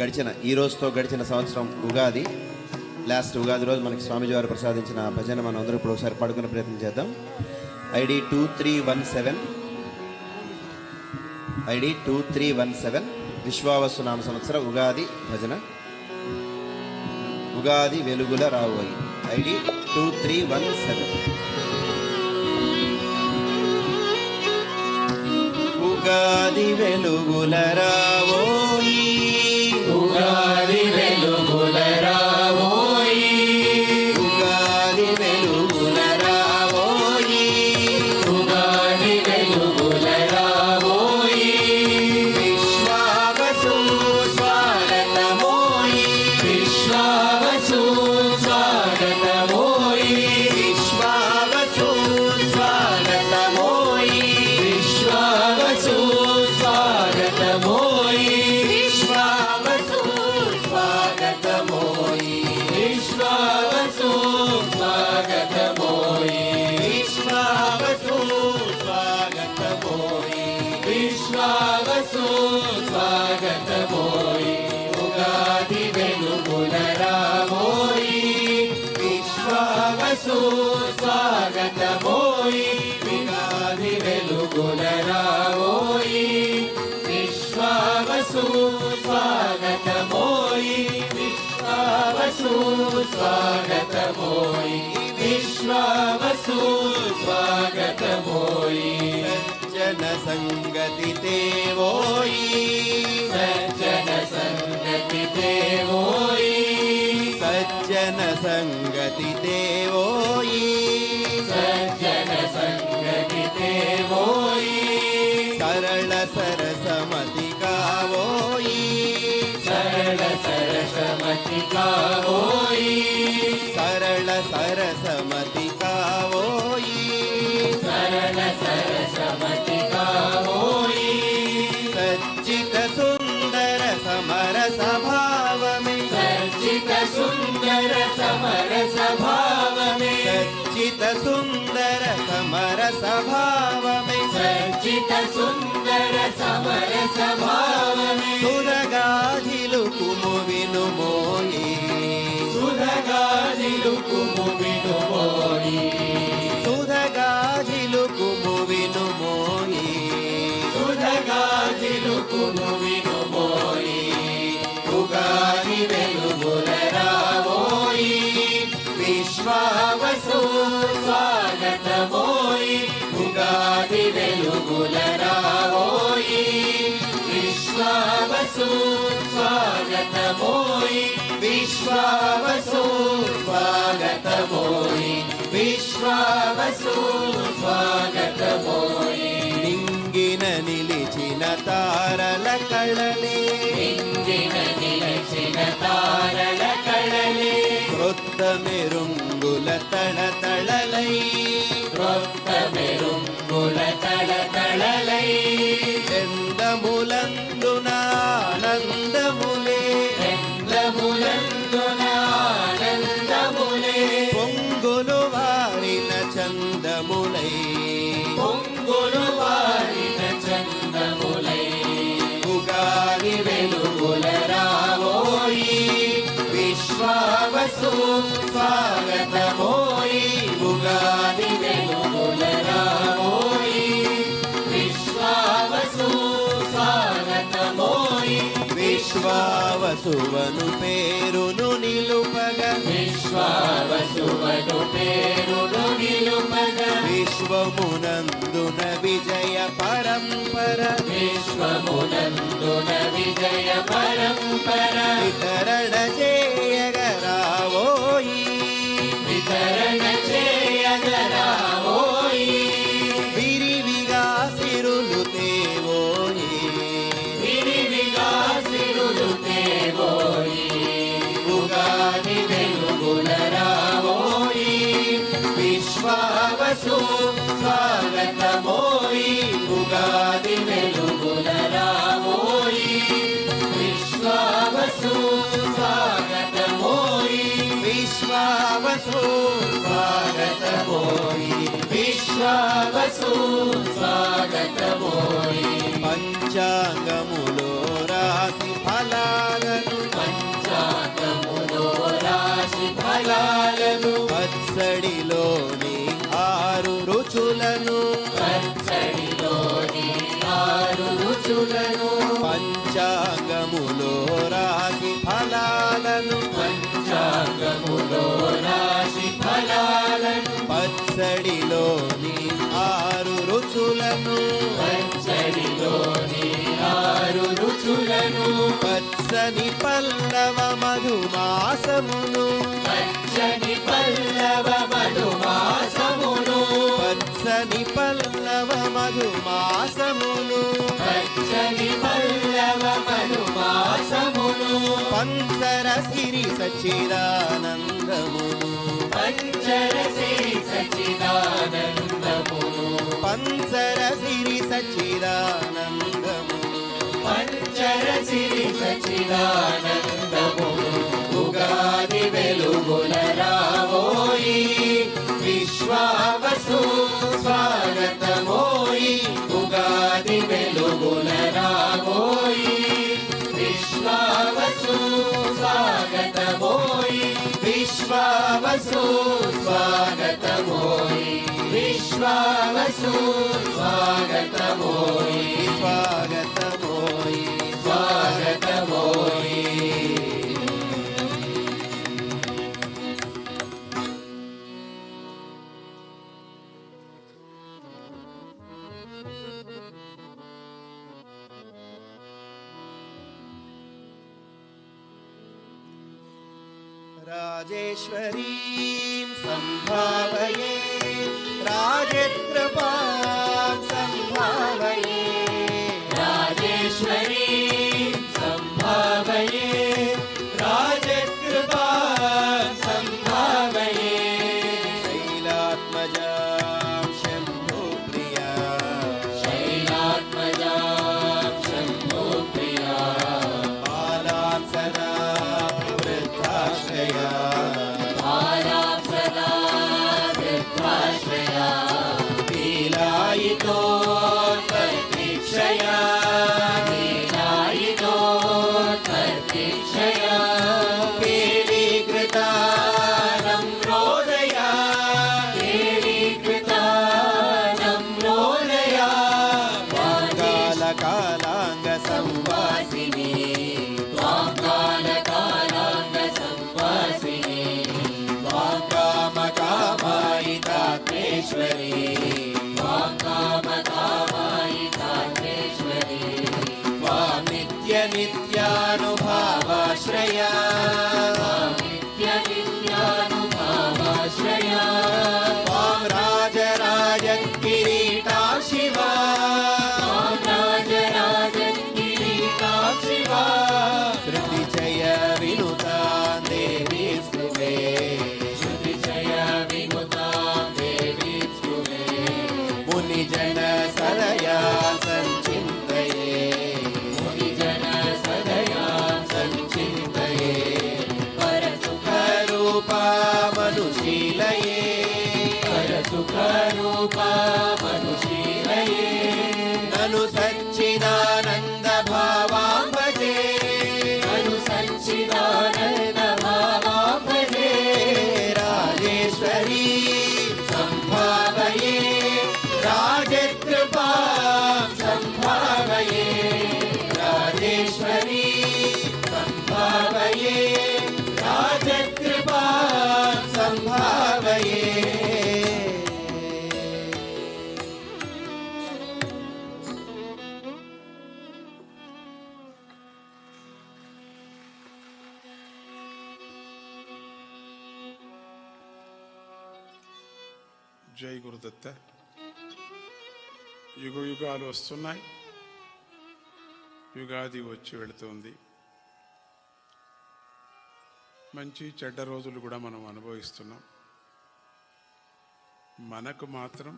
ఈ రోజుతో గడిచిన సంవత్సరం ఉగాది. లాస్ట్ ఉగాది రోజు మనకి స్వామిజీ వారు ప్రసాదించిన భజన మనం అందరూ ఇప్పుడు ఒకసారి పాడుకునే ప్రయత్నం చేద్దాం. ఐడి 2317 విశ్వావసు నామ సంవత్సర ఉగాది భజన. ఉగాది వెలుగుల రావోయి. ఐడి 2317. ఉగాది వెలుగుల రావోయి, ఉగాది వెలుగుల రావోయి, ఉగాది వెలుగుల రావోయి, ఉగాది వెలుగుల రావోయి. విశ్వావసు స్వాగతమోయి, విశ్వావసు స్వాగతమోయి, విశ్వావసు స్వాగతమోయి, విశ్వావసు స్వాగతమోయి, విశ్వావసు స్వాగతమోయి, విశ్వావసు స్వాగతమోయి, విశ్వావసు స్వాగతమోయి. విశ్వావసు స్వాగతమోయి. ఉగాది వెలుగుల రావోయి, విశ్వావసు స్వాగతమోయి, ఉగాది వెలుగుల రావోయి, విశ్వావసు స్వాగతమోయి, విశ్వావసు స్వాగతమోయి, విశ్వావసు స్వాగతమోయి. సజ్జన సంగతి తేవోయి, సజ్జన సంగతి దేవోయి, సజ్జన సంగతి తేవోయి, సజ్జన సంగతి దేవోయి, సరళ సరసమతి కావోయి, సరళ సరసమతి కావోయి, సరళ సరసమతి కావోయి, సరళ సరసమతి కావోయి. సజ్జిత సుందర సమర స్వభావమే, సజ్జిత సుందర సమర స్వభావమే, సజ్జిత సుందర సమర స్వభావమే, సజ్జిత సుందర సమర స్వభావమే. సురగాధిలు కుము వినుమోయి, సుధగాజిలు కుము వినుమోయి, సురగాధిలు కుము వినుమోయి, సుధగాజిలు కుము వినుమోయి. ఉగాది వెలుగుల రావోయి, విశ్వావసు స్వాగతమోయి, ఉగాది వెలుగుల రావోయి, విశ్వావసు స్వాగతమోయి, విశ్వావసు స్వాగతమోయి, విశ్వావసు స్వాగతమోయి. నింగిన నిలిచిన తారల కళలే, నింగిన నిలచిన తారల కళలే, క్రొత్త మెరుంగుల తళతళలై, క్రొత్త మెరుంగుల తళతళలై, చందములందున ఆనందములే, చందములందున ఆనందములే, పొంగులు వారిన చందములై, పొంగులు వారిన చందములై. ఉగాది వెలుగుల రావోయి, విశ్వావసు స్వాగతమోయి, ఉగాది వెలుగుల రావోయి, విశ్వావసు స్వాగతమోయి. విశ్వావసువను పేరును నిలుపగ, విశ్వావసువను పేరును నిలుపగ, విశ్వమునందున విజయ పరంపర, విశ్వమునందున విజయ పరంపర, వితరణ చేయగరావోయి, వితరణ చేయగరావోయి, విరివిగా సిరులు తేవోయి, విరివిగా సిరులు తేవోయి. ఉగాది వెలుగుల రావోయి, విశ్వావసు స్వాగతమోయి, ఉగాది వెలుగుల రావోయి, విశ్వావసు స్వాగతమోయి, విశ్వావసు స్వాగతమోయి, విశ్వావసు స్వాగతమోయి. పంచాంగములో రాసి ఫలాలను ఆరు రుచులను పచ్చడిలోని ఆరు రుచులను పంచాంగములో రాశి ఫలాలను పంచాంగములో రాశి ఫలాలను పచ్చడిలోని ఆరు రుచులను పచ్చడిలోని ఆరు రుచులను పచ్చని పల్లవ మధుమాసమును పచ్చని పల్లవ మధుమాసమును పచ్చని పల్లవ మధుమాసమును పచ్చని పల్లవ మధుమాసమును పంచర సిరి సచ్చిదానందమును పంచర శ్రీ సచ్చిదానందమును పంచర సిరి సచ్చిదానందమును పంచర శ్రీ సచ్చిదానందమును ఉగాది వెలుగుల రావోయి విశ్వావసు స్వాగతమోయి ఉగాది వెలుగుల రావోయి విశ్వావసు స్వాగతమోయి విశ్వావసు స్వాగతమోయి విశ్వావసు స్వాగతమోయి స్వాగతమోయి స్వాగతమోయి రాజేశ్వరీం సంభావయే రాజకృపాం సంభావయే రాజేశ్వరీ సంభావయే రాజకృపా సంభావయే శైలాత్మజాం శంభుప్రియా శైలాత్మజా శంభో ప్రియా బాలాం సదా వృద్ధాశ్రయా బాలాం సదా వృద్ధాశ్రయా లీలాయితో ప్రతీక్షయా లీలాయితో ప్రతీక్షయా కేలీకృతా నమ్రోదయా కేళీకృతా నమ్రోదయా కాలకాలాంగ సంవాసిని కాలకాలాంగ సంవాసిని కామకామాయితాత్మేశ్వరి కామకామాయితాత్మేశ్వరి త్వాం నిత్య నిత్యానుభావాశ్రయా నిత్య నిత్యానుభావాశ్రయా త్వాం రాజరాజ కిరీటా శివా రాజరాజ కిరీటాక్షివా శృతిజయ వినుతాం దేవీ స్తుతే శృతిజయ వినుతాం దేవీ స్తుతే మునిజన సదయా సంచింతయే మునిజన సదయా సంచింతయే పరసుఖ రూపా మనుశీలయే పరసుఖరూపా మనుషీలయే నను సచ్చిదానంద భావాం భజే అను సచ్చిదానంద భావాపదే రాజేశ్వరీ సంభావయే రాజకృపాం సంభావయే రాజేశ్వరీ సంభావయే రాజకృపాం సంభావయే జై గురుదత్త. యుగ యుగాలు వస్తున్నాయి, యుగాది వచ్చి వెళుతుంది. మంచి చెడ్డ రోజులు కూడా మనం అనుభవిస్తున్నాం. మనకు మాత్రం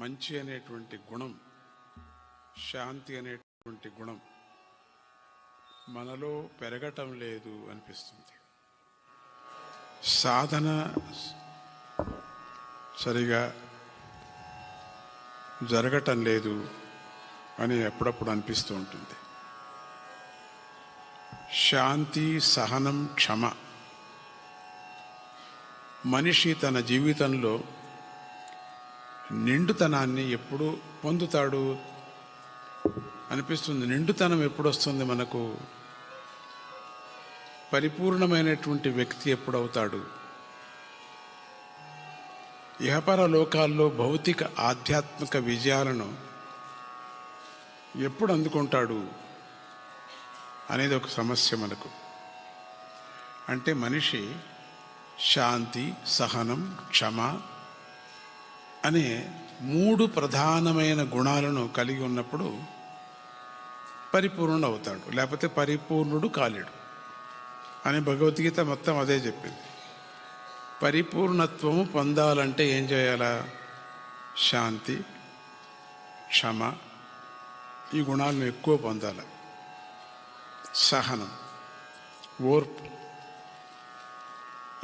మంచి అనేటువంటి గుణం, శాంతి అనేటువంటి గుణం మనలో పెరగటం లేదు అనిపిస్తుంది. సాధన సరిగా జరగటం లేదు అని ఎప్పుడప్పుడు అనిపిస్తూ ఉంటుంది. శాంతి, సహనం, క్షమ మనిషి తన జీవితంలో నిండుతనాన్ని ఎప్పుడు పొందుతాడు అనిపిస్తుంది. నిండుతనం ఎప్పుడు వస్తుంది మనకు? పరిపూర్ణమైనటువంటి వ్యక్తి ఎప్పుడవుతాడు? ఇహపర లోకాల్లో భౌతిక ఆధ్యాత్మిక విజయాలను ఎప్పుడు అందుకుంటాడు అనేది ఒక సమస్య మనకు. అంటే మనిషి శాంతి, సహనం, క్షమ అనే 3 ప్రధానమైన గుణాలను కలిగి ఉన్నప్పుడు పరిపూర్ణుడు అవుతాడు, లేకపోతే పరిపూర్ణుడు కాలేడు అని భగవద్గీత మొత్తం అదే చెప్పింది. పరిపూర్ణత్వము పొందాలంటే ఏం చేయాలా? శాంతి, క్షమ ఈ గుణాలను ఎక్కువ పొందాలి. సహనం, ఓర్పు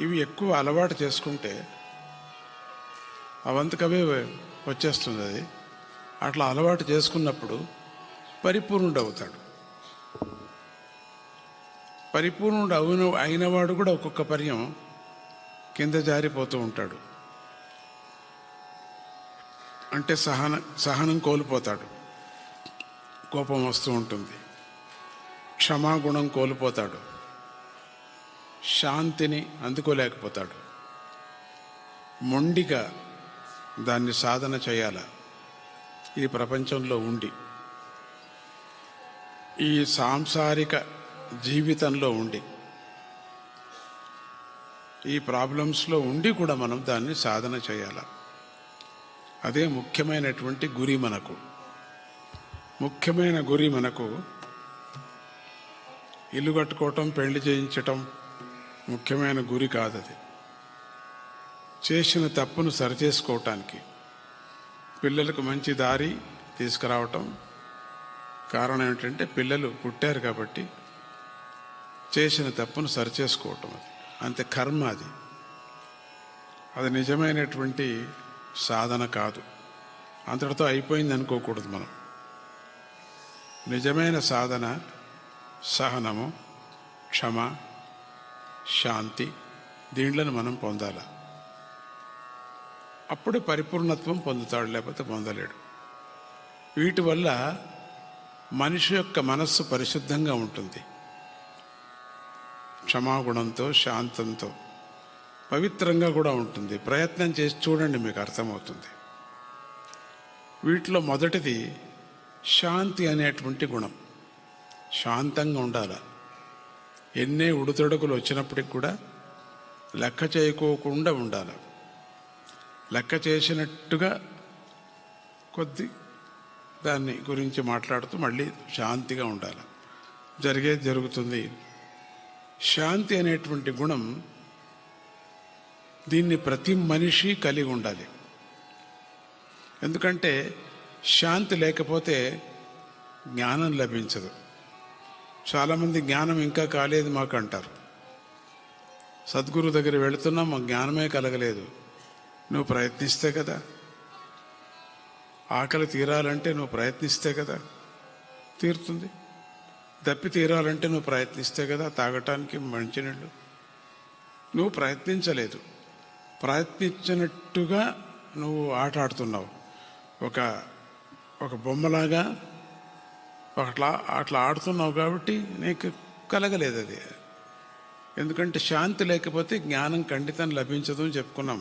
ఇవి ఎక్కువ అలవాటు చేసుకుంటే అవంతకవే వచ్చేస్తుంది. అది అట్లా అలవాటు చేసుకున్నప్పుడు పరిపూర్ణుడు అవుతాడు. పరిపూర్ణుడు అయినవాడు కూడా ఒక్కొక్క పర్యం కింద జారిపోతూ ఉంటాడు. అంటే సహనం కోల్పోతాడు, కోపం వస్తూ ఉంటుంది. క్షమాగుణం కోల్పోతాడు, శాంతిని అందుకోలేకపోతాడు. మొండిగా దాన్ని సాధన చేయాల ఈ ప్రపంచంలో ఉండి, ఈ సాంసారిక జీవితంలో ఉండి, ఈ ప్రాబ్లమ్స్లో ఉండి కూడా మనం దాన్ని సాధన చేయాల. అదే ముఖ్యమైనటువంటి గురి మనకు. ముఖ్యమైన గురి మనకు ఇల్లు కట్టుకోవటం, పెళ్లి చేయించటం ముఖ్యమైన గురి కాదది. చేసిన తప్పును సరిచేసుకోవటానికి, పిల్లలకు మంచి దారి తీసుకురావటం. కారణం ఏంటంటే పిల్లలు పుట్టారు కాబట్టి చేసిన తప్పును సరిచేసుకోవటం. అది అంతే, కర్మ అది. అది నిజమైనటువంటి సాధన కాదు. అంతటితో అయిపోయింది అనుకోకూడదు మనం. నిజమైన సాధన సహనము, క్షమ, శాంతి దీంట్లను మనం పొందాలి. అప్పుడే పరిపూర్ణత్వం పొందుతాడు, లేకపోతే పొందలేడు. వీటి వల్ల మనిషి యొక్క మనస్సు పరిశుద్ధంగా ఉంటుంది. క్షమాగుణంతో, శాంతంతో పవిత్రంగా కూడా ఉంటుంది. ప్రయత్నం చేసి చూడండి, మీకు అర్థమవుతుంది. వీటిలో మొదటిది శాంతి అనేటువంటి గుణం. శాంతంగా ఉండాలి. ఎన్నే ఉడుతొడుకులు వచ్చినప్పటికి కూడా లెక్క చేయకోకుండా ఉండాలి. లెక్క చేసినట్టుగా కొద్ది దాన్ని గురించి మాట్లాడుతూ మళ్ళీ శాంతిగా ఉండాలి. జరిగేది జరుగుతుంది. శాంతి అనేటువంటి గుణం, దీన్ని ప్రతి మనిషి కలిగి ఉండాలి. ఎందుకంటే శాంతి లేకపోతే జ్ఞానం లభించదు. చాలామంది జ్ఞానం ఇంకా కాలేదు మాకు అంటారు. సద్గురు దగ్గర వెళుతున్నా మాకు జ్ఞానమే కలగలేదు. నువ్వు ప్రయత్నిస్తే కదా. ఆకలి తీరాలంటే నువ్వు ప్రయత్నిస్తే కదా తీరుతుంది. దప్పి తీరాలంటే నువ్వు ప్రయత్నిస్తే కదా తాగటానికి మంచినీళ్ళు. నువ్వు ప్రయత్నించలేదు. ప్రయత్నించినట్టుగా నువ్వు ఆట ఆడుతున్నావు. ఒక బొమ్మలాగా అట్లా ఆడుతున్నావు కాబట్టి నీకు కలగలేదు అది. ఎందుకంటే శాంతి లేకపోతే జ్ఞానం ఖండితం లభించదు అని చెప్పుకున్నాం.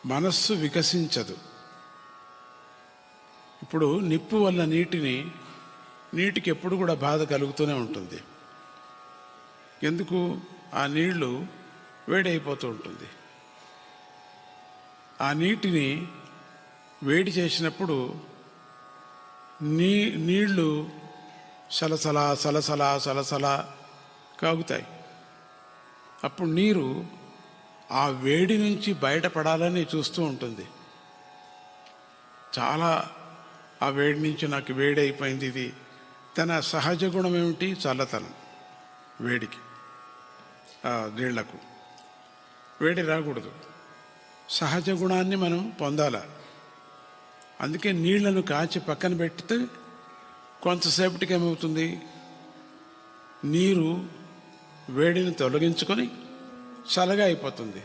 మనస్సు వికసించదు. ఇప్పుడు నిప్పు వల్ల నీటికి ఎప్పుడు కూడా బాధ కలుగుతూనే ఉంటుంది. ఎందుకు? ఆ నీళ్లు వేడైపోతూ ఉంటుంది. ఆ నీటిని వేడి చేసినప్పుడు నీళ్లు సలసలా సలసలా సలసలా కాగుతాయి. అప్పుడు నీరు ఆ వేడి నుంచి బయటపడాలని చూస్తూ ఉంటుంది. చాలా ఆ వేడి నుంచి నాకు వేడి అయిపోయింది. ఇది తన సహజ గుణం ఏమిటి? చల్లతనం. వేడికి, నీళ్లకు వేడి రాకూడదు. సహజ గుణాన్ని మనం పొందాల. అందుకే నీళ్లను కాచి పక్కన పెడితే కొంతసేపటికి ఏమవుతుంది? నీరు వేడిని తొలగించుకొని చల్లగా అయిపోతుంది.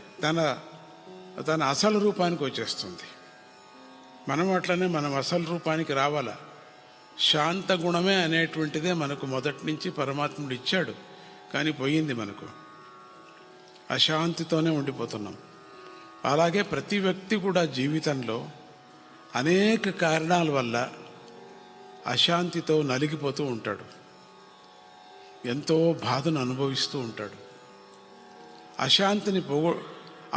తన అసలు రూపానికి వచ్చేస్తుంది. మనం అట్లనే మనం అసలు రూపానికి రావాలా. శాంత గుణమే అనేటువంటిదే మనకు మొదటి నుంచి పరమాత్ముడు ఇచ్చాడు, కానీ పోయింది మనకు. అశాంతితోనే ఉండిపోతున్నాం. అలాగే ప్రతి వ్యక్తి కూడా జీవితంలో అనేక కారణాల వల్ల అశాంతితో నలిగిపోతూ ఉంటాడు, ఎంతో బాధను అనుభవిస్తూ ఉంటాడు.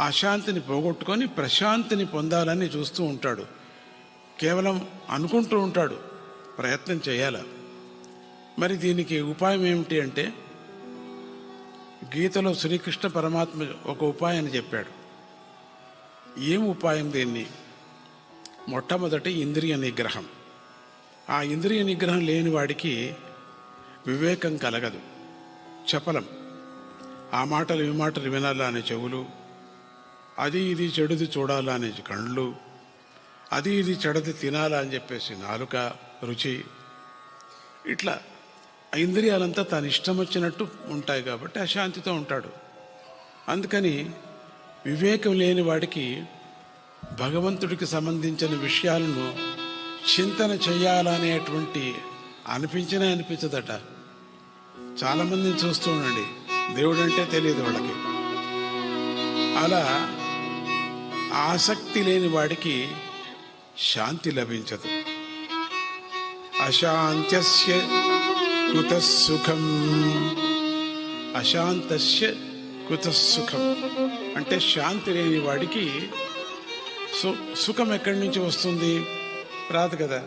అశాంతిని పోగొట్టుకొని ప్రశాంతిని పొందాలని చూస్తూ ఉంటాడు. కేవలం అనుకుంటూ ఉంటాడు, ప్రయత్నం చేయాల. మరి దీనికి ఉపాయం ఏమిటి అంటే, గీతలో శ్రీకృష్ణ పరమాత్మ ఒక ఉపాయాన్ని చెప్పాడు. ఏం ఉపాయం దీన్ని? మొట్టమొదటి ఇంద్రియ నిగ్రహం. ఆ ఇంద్రియ నిగ్రహం లేని వాడికి వివేకం కలగదు, చపలం. ఆ మాటలు ఈ మాటలు వినాలా అనే చెవులు, అది ఇది చెడుది చూడాలా అనే కళ్ళు, అది ఇది చెడది తినాలా అని చెప్పేసి నాలుక, రుచి, ఇట్లా ఇంద్రియాలంతా తన ఇష్టం వచ్చినట్టు ఉంటాయి కాబట్టి అశాంతితో ఉంటాడు. అందుకని వివేకం లేని వాడికి భగవంతుడికి సంబంధించిన విషయాలను చింతన చేయాలనేటువంటి అనిపించదట. చాలామందిని చూస్తూ ఉండండి, దేవుడు అంటే తెలియదు వాళ్ళకి. అలా ఆసక్తి లేని వాడికి శాంతి లభించదు. అశాంత్యస్య కుతః సుఖం, అశాంతస్య కుతః సుఖం అంటే శాంతి లేని వాడికి సుఖం ఎక్కడి నుంచి వస్తుంది? రాదు కదా.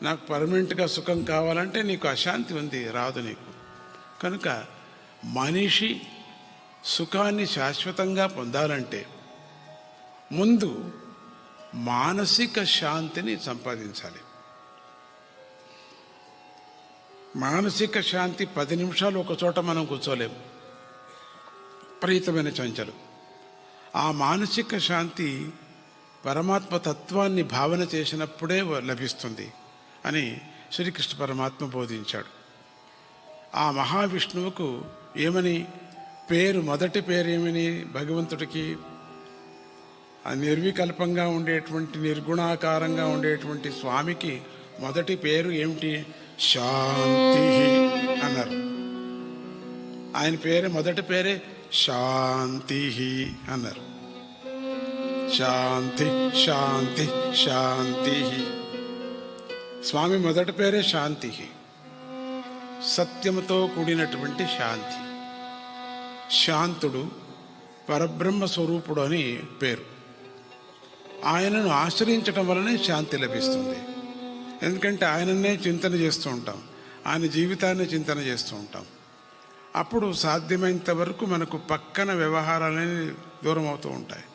నాకు పర్మనెంట్గా సుఖం కావాలంటే నీకు అశాంతి ఉంది, రాదు నీకు. కనుక మనిషి సుఖాన్ని శాశ్వతంగా పొందాలంటే ముందు మానసిక శాంతిని సంపాదించాలి. మానసిక శాంతి 10 నిమిషాలు ఒక చోట మనం కూర్చోలేము, విపరీతమైన చంచలం. ఆ మానసిక శాంతి పరమాత్మ తత్వాన్ని భావన చేసినప్పుడే లభిస్తుంది అని శ్రీకృష్ణ పరమాత్మ బోధించాడు. ఆ మహావిష్ణువుకు ఏమని పేరు, మొదటి పేరు ఏమని భగవంతుడికి? నిర్వికల్పంగా ఉండేటువంటి, నిర్గుణాకారంగా ఉండేటువంటి స్వామికి మొదటి పేరు ఏమిటి? శాంతి అన్నారు. ఆయన పేరు, మొదటి పేరే శాంతి అన్నారు. శాంతి శాంతి శాంతి. స్వామి మొదటి పేరే శాంతి, సత్యముతో కూడినటువంటి శాంతి. శాంతుడు పరబ్రహ్మ స్వరూపుడు అని పేరు. ఆయనను ఆశ్రయించటం వలనే శాంతి లభిస్తుంది. ఎందుకంటే ఆయననే చింతన చేస్తూ ఉంటాం, ఆయన జీవితాన్ని చింతన చేస్తూ ఉంటాం. అప్పుడు సాధ్యమైనంత వరకు మనకు పక్కన వ్యవహారాలని దూరం అవుతూ ఉంటాయి.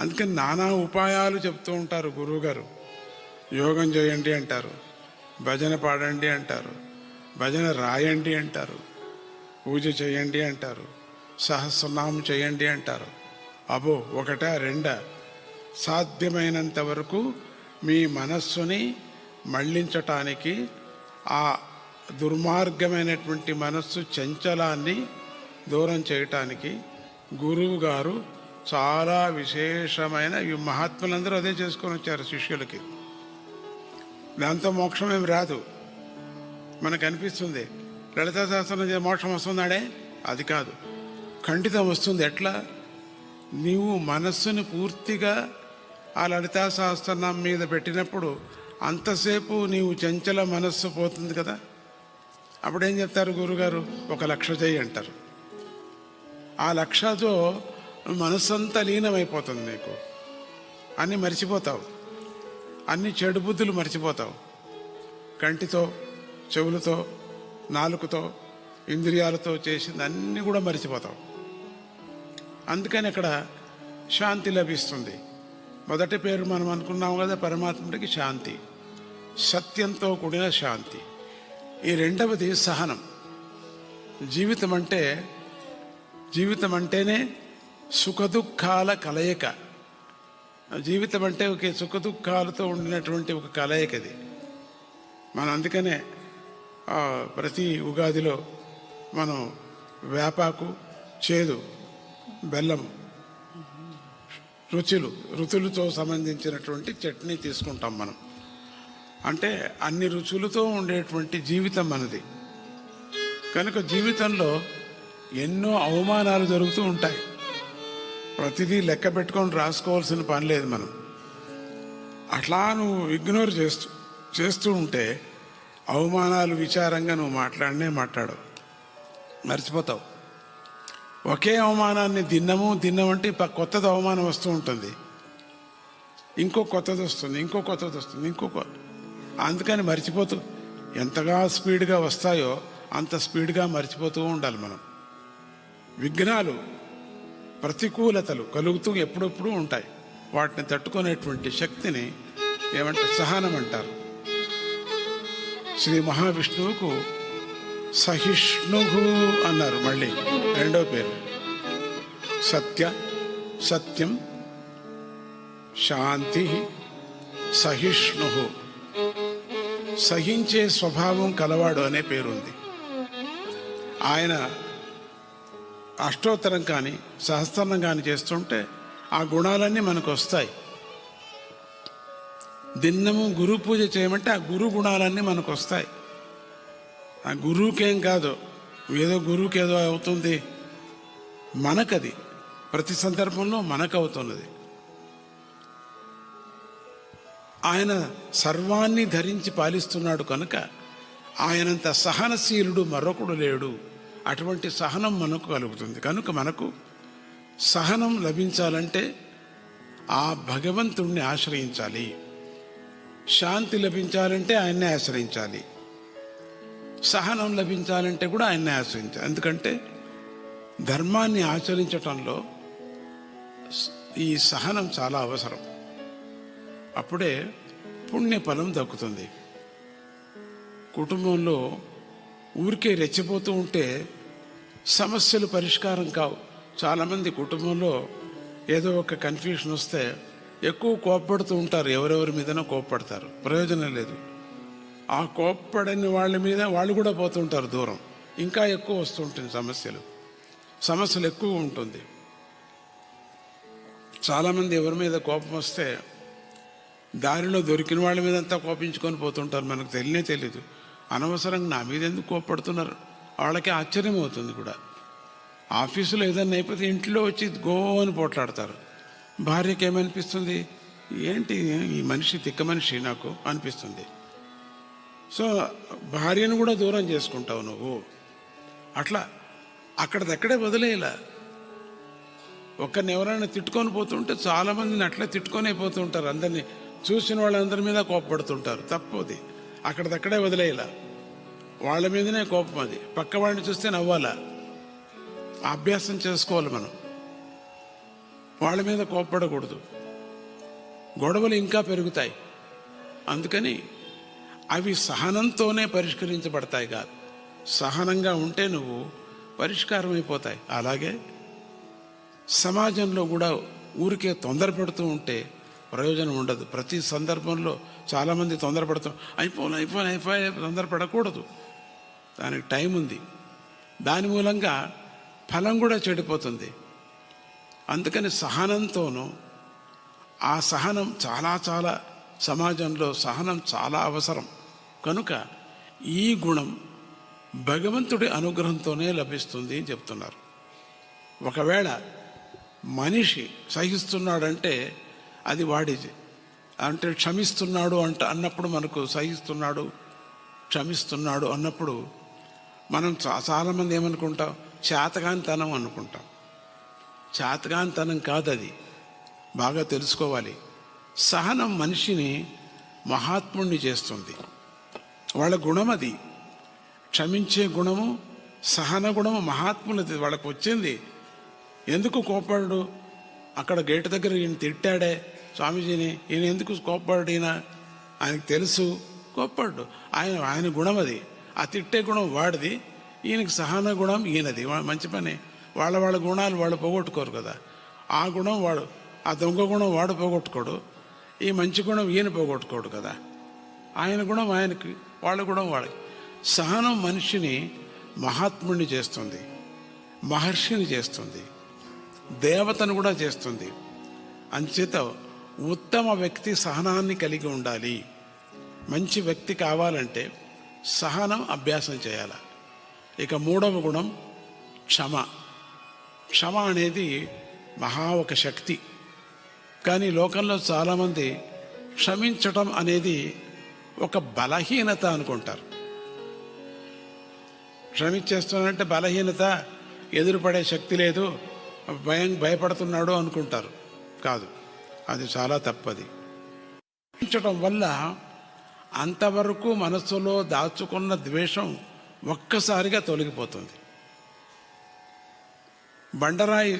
అందుకని నానా ఉపాయాలు చెప్తూ ఉంటారు గురువుగారు. యోగం చేయండి అంటారు, భజన పాడండి అంటారు, భజన రాయండి అంటారు, పూజ చేయండి అంటారు, సహస్రనామం చేయండి అంటారు. అబో, ఒకటా రెండా? సాధ్యమైనంత వరకు మీ మనస్సుని మళ్ళించటానికి, ఆ దుర్మార్గమైనటువంటి మనస్సు చంచలాన్ని దూరం చేయటానికి గురువు గారు చాలా విశేషమైన, ఈ మహాత్ములందరూ అదే చేసుకొని వచ్చారు శిష్యులకి. దాంతో మోక్షం ఏమి రాదు. మనకు అనిపిస్తుంది లలితా సహస్రనామం మోక్షం వస్తున్నాడే, అది కాదు, ఖండితం వస్తుంది. ఎట్లా? నీవు మనస్సును పూర్తిగా ఆ లలితా సహస్రనామం మీద పెట్టినప్పుడు అంతసేపు నీవు చంచల మనస్సు పోతుంది కదా. అప్పుడేం చెప్తారు గురుగారు? 1 లక్ష చేయి అంటారు. ఆ లక్షతో మనస్సంతా లీనమైపోతుంది. నీకు అన్నీ మర్చిపోతావు, అన్ని చెడు బుద్ధులు మర్చిపోతావు. కంటితో, చెవులతో, నాలుకతో, ఇంద్రియాలతో చేసింది అన్నీ కూడా మర్చిపోతావు. అందుకని అక్కడ శాంతి లభిస్తుంది. మొదటి పేరు మనం అనుకున్నాం కదా పరమాత్ముడికి, శాంతి, సత్యంతో కూడిన శాంతి. ఈ రెండవది సహనం. జీవితం అంటేనే సుఖదుఖాల కలయిక. జీవితం అంటే ఒక సుఖదుఖాలతో ఉండినటువంటి ఒక కలయికది. మనం అందుకనే ప్రతి ఉగాదిలో మనం వేపాకు, చేదు, బెల్లం, రుచులతో సంబంధించినటువంటి చట్నీ తీసుకుంటాం మనం. అంటే అన్ని రుచులతో ఉండేటువంటి జీవితం మనది. కనుక జీవితంలో ఎన్నో అవమానాలు జరుగుతూ ఉంటాయి. ప్రతిదీ లెక్క పెట్టుకొని రాసుకోవాల్సిన పని లేదు మనం. అట్లా నువ్వు ఇగ్నోర్ చేస్తూ ఉంటే అవమానాలు విచారంగా నువ్వు మాట్లాడవు, మర్చిపోతావు. ఒకే అవమానాన్ని తిన్నామంటే కొత్తది అవమానం వస్తూ ఉంటుంది, ఇంకో కొత్తది వస్తుంది. అందుకని మర్చిపోతూ ఎంతగా స్పీడ్గా వస్తాయో అంత స్పీడ్గా మర్చిపోతూ ఉండాలి మనం. విఘ్నాలు, ప్రతికూలతలు కలుగుతూ ఎప్పుడెప్పుడు ఉంటాయి. వాటిని తట్టుకునేటువంటి శక్తిని ఏమంటారు? సహనం అంటారు. శ్రీ మహావిష్ణువుకు సహిష్ణు అన్నారు. మళ్ళీ రెండో పేరు సత్యం శాంతి సహిష్ణు, సహించే స్వభావం కలవాడు అనే పేరుంది. ఆయన అష్టోత్తరం కానీ సహస్రనామం కానీ చేస్తుంటే ఆ గుణాలన్నీ మనకు వస్తాయి. దిన్నము గురు పూజ చేయమంటే ఆ గురు గుణాలన్నీ మనకు వస్తాయి. ఆ గురువుకేం కాదు, గురువుకేదో అవుతుంది, మనకది ప్రతి సందర్భంలో మనకు అవుతున్నది. ఆయన సర్వాన్ని ధరించి పాలిస్తున్నాడు కనుక ఆయనంత సహనశీలుడు మరొకడు లేడు. అటువంటి సహనం మనకు కలుగుతుంది. కనుక మనకు సహనం లభించాలంటే ఆ భగవంతుణ్ణి ఆశ్రయించాలి. శాంతి లభించాలంటే ఆయన్నే ఆశ్రయించాలి. సహనం లభించాలంటే కూడా ఆయన్నే ఆశ్రయించాలి. ఎందుకంటే ధర్మాన్ని ఆచరించటంలో ఈ సహనం చాలా అవసరం. అప్పుడే పుణ్యఫలం దక్కుతుంది. కుటుంబంలో ఊరికే రెచ్చిపోతూ ఉంటే సమస్యలు పరిష్కారం కావు. చాలామంది కుటుంబంలో ఏదో ఒక కన్ఫ్యూషన్ వస్తే ఎక్కువ కోప్పడుతూ ఉంటారు, ఎవరెవరి మీదనో కోప్పడతారు, ప్రయోజనం లేదు. ఆ కోప్పడని వాళ్ళ మీద వాళ్ళు కూడా పోతుంటారు దూరం, ఇంకా ఎక్కువ వస్తుంటుంది సమస్యలు ఎక్కువ ఉంటుంది. చాలామంది ఎవరి మీద కోపం వస్తే దారిలో దొరికిన వాళ్ళ మీద అంతా కోపించుకొని పోతుంటారు. మనకు తెలీదు. అనవసరంగా నా మీద ఎందుకు కోప్పడుతున్నారు, వాళ్ళకి ఆశ్చర్యం అవుతుంది కూడా. ఆఫీసులో ఏదన్నా అయిపోతే ఇంట్లో వచ్చి గోని పోట్లాడతారు. భార్యకి ఏమనిపిస్తుంది, ఏంటి ఈ మనిషి తిక్క మనిషి నాకు అనిపిస్తుంది. సో భార్యను కూడా దూరం చేసుకుంటావు నువ్వు. అట్లా అక్కడదక్కడే వదిలేలా. ఒక్కరిని ఎవరైనా తిట్టుకొని పోతుంటే చాలామందిని అట్లా తిట్టుకొని పోతూ ఉంటారు. అందరినీ చూసిన వాళ్ళందరి మీద కోపపడుతుంటారు. తప్పది. అక్కడదక్కడే వదిలేయాల. వాళ్ళ మీదనే కోపం. అది పక్క వాడిని చూస్తే నవ్వాలా. అభ్యాసం చేసుకోవాలి మనం. వాళ్ళ మీద కోపపడకూడదు. గొడవలు ఇంకా పెరుగుతాయి. అందుకని అవి సహనంతోనే పరిష్కరించబడతాయి కాదు. సహనంగా ఉంటే నువ్వు పరిష్కారం అయిపోతాయి. అలాగే సమాజంలో కూడా ఊరికే తొందరపడుతూ ఉంటే ప్రయోజనం ఉండదు. ప్రతి సందర్భంలో చాలామంది తొందరపడుతూ అయిపోయి తొందరపడకూడదు. దానికి టైం ఉంది. దాని మూలంగా ఫలం కూడా చెడిపోతుంది. అందుకని సహనంతోనూ, ఆ సహనం చాలా సమాజంలో సహనం చాలా అవసరం. కనుక ఈ గుణం భగవంతుడి అనుగ్రహంతోనే లభిస్తుంది అని చెప్తున్నారు. ఒకవేళ మనిషి సహిస్తున్నాడంటే అది వాడిది. అంటే క్షమిస్తున్నాడు అన్నప్పుడు మనకు సహిస్తున్నాడు, క్షమిస్తున్నాడు అన్నప్పుడు మనం చాలామంది ఏమనుకుంటాం, చేతగానితనం అనుకుంటాం. చేతగానితనం కాదు, అది బాగా తెలుసుకోవాలి. సహనం మనిషిని మహాత్ముణ్ణి చేస్తుంది. వాళ్ళ గుణం అది. క్షమించే గుణము, సహన గుణము మహాత్ములది. వాళ్ళకు వచ్చింది. ఎందుకు కోపడు? అక్కడ గేటు దగ్గర ఈయన తిట్టాడే స్వామీజీని, ఈయన ఎందుకు కోపడు? ఆయనకు తెలుసు కోపడు. ఆయన గుణం అది. ఆ తిట్టే గుణం వాడిది, ఈయనకి సహన గుణం ఈయనది. మంచి పని. వాళ్ళ గుణాలు వాళ్ళు పోగొట్టుకోరు కదా. ఆ గుణం వాడు, ఆ దొంగ గుణం వాడు పోగొట్టుకోడు, ఈ మంచి గుణం ఈయన పోగొట్టుకోడు కదా. ఆయన గుణం ఆయనకి, వాళ్ళ గుణం వాళ్ళకి. సహనం మనిషిని మహాత్ముడిని చేస్తుంది, మహర్షిని చేస్తుంది, దేవతను కూడా చేస్తుంది. అంచేత ఉత్తమ వ్యక్తి సహనాన్ని కలిగి ఉండాలి. మంచి వ్యక్తి కావాలంటే సహనం అభ్యాసం చేయాలి. ఇక మూడవ గుణం క్షమ. క్షమ అనేది ఒక శక్తి. కానీ లోకంలో చాలామంది క్షమించటం అనేది ఒక బలహీనత అనుకుంటారు. క్షమించేస్తున్నానంటే బలహీనత, ఎదురుపడే శక్తి లేదు, భయపడుతున్నాడు అనుకుంటారు. కాదు, అది చాలా తప్పది. క్షమించటం వల్ల అంతవరకు మనస్సులో దాచుకున్న ద్వేషం ఒక్కసారిగా తొలగిపోతుంది. బండరాయి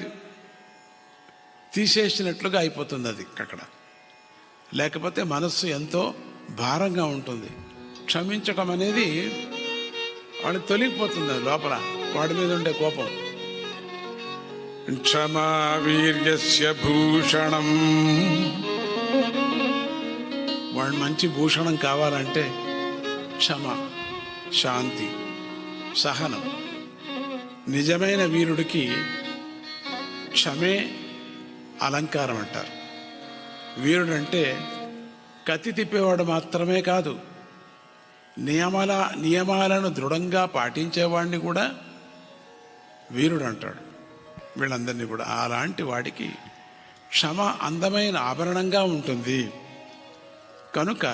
తీసేసినట్లుగా అయిపోతుంది అది అక్కడ. లేకపోతే మనస్సు ఎంతో భారంగా ఉంటుంది. క్షమించటం అనేది వాడికి తొలగిపోతుంది లోపల, వాడి మీద ఉండే కోపం. క్షమా వీర్యస్య భూషణం. వాడు మంచి భూషణం కావాలంటే క్షమ, శాంతి, సహనం. నిజమైన వీరుడికి క్షమే అలంకారం అంటారు. వీరుడంటే కత్తి తిప్పేవాడు మాత్రమే కాదు, నియమాలను దృఢంగా పాటించేవాడిని కూడా వీరుడు అంటాడు. వీళ్ళందరినీ కూడా అలాంటి వాడికి క్షమ అందమైన ఆభరణంగా ఉంటుంది. కనుక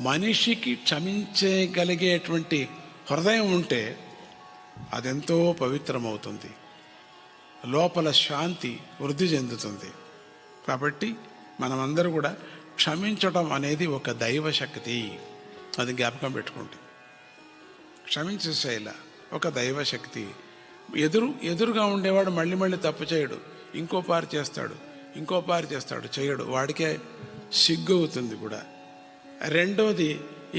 మనిషికి క్షమించగలిగేటువంటి హృదయం ఉంటే అదెంతో పవిత్రమవుతుంది, లోపల శాంతి వృద్ధి చెందుతుంది. కాబట్టి మనమందరూ కూడా క్షమించటం అనేది ఒక దైవ శక్తి. అది జ్ఞాపకం పెట్టుకోండి. క్షమించేసేలా ఒక దైవ శక్తి. ఎదురుగా ఉండేవాడు మళ్ళీ తప్పు చేయడు, ఇంకో పారు చేస్తాడు, చేయడు. వాడికే సిగ్గు అవుతుంది కూడా. రెండోది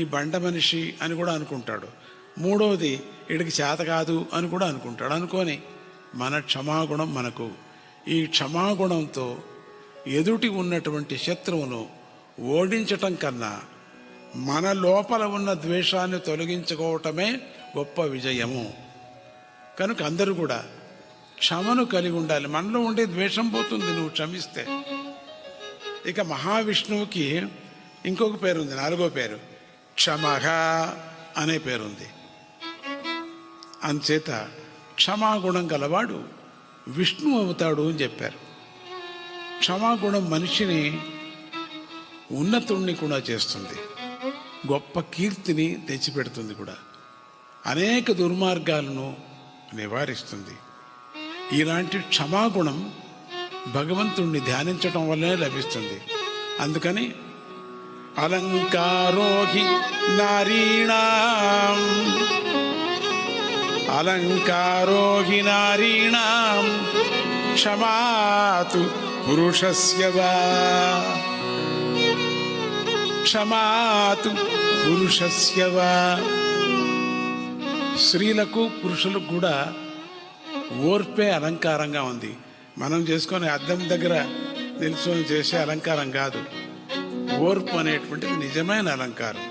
ఈ బండ మనిషి అని కూడా అనుకుంటాడు. మూడోది వీడికి చేత కాదు అని కూడా అనుకుంటాడు. అనుకొని మన క్షమాగుణం మనకు, ఈ క్షమాగుణంతో ఎదుటి ఉన్నటువంటి శత్రువును ఓడించటం కన్నా మన లోపల ఉన్న ద్వేషాన్ని తొలగించుకోవటమే గొప్ప విజయము. కనుక అందరూ కూడా క్షమను కలిగి ఉండాలి. మనలో ఉండే ద్వేషం పోతుంది నువ్వు క్షమిస్తే. ఇక మహావిష్ణువుకి ఇంకొక పేరుంది, 4వ పేరు క్షమః అనే పేరుంది. అంచేత క్షమాగుణం గలవాడు విష్ణు అవుతాడు అని చెప్పారు. క్షమాగుణం మనిషిని ఉన్నతుణ్ణి కూడా చేస్తుంది, గొప్ప కీర్తిని తెచ్చిపెడుతుంది కూడా, అనేక దుర్మార్గాలను నివారిస్తుంది. ఇలాంటి క్షమాగుణం భగవంతుణ్ణి ధ్యానించటం వల్లనే లభిస్తుంది. అందుకని అలంకారోహి నారీణాం క్షమాతు పురుషస్య వా. స్త్రీలకు పురుషులకు కూడా ఓర్పే అలంకారంగా ఉంది. మనం చేసుకొని అద్దం దగ్గర నిల్చొని చేసే అలంకారం కాదు. ఓర్పు అనేటువంటిది నిజమైన అలంకారం.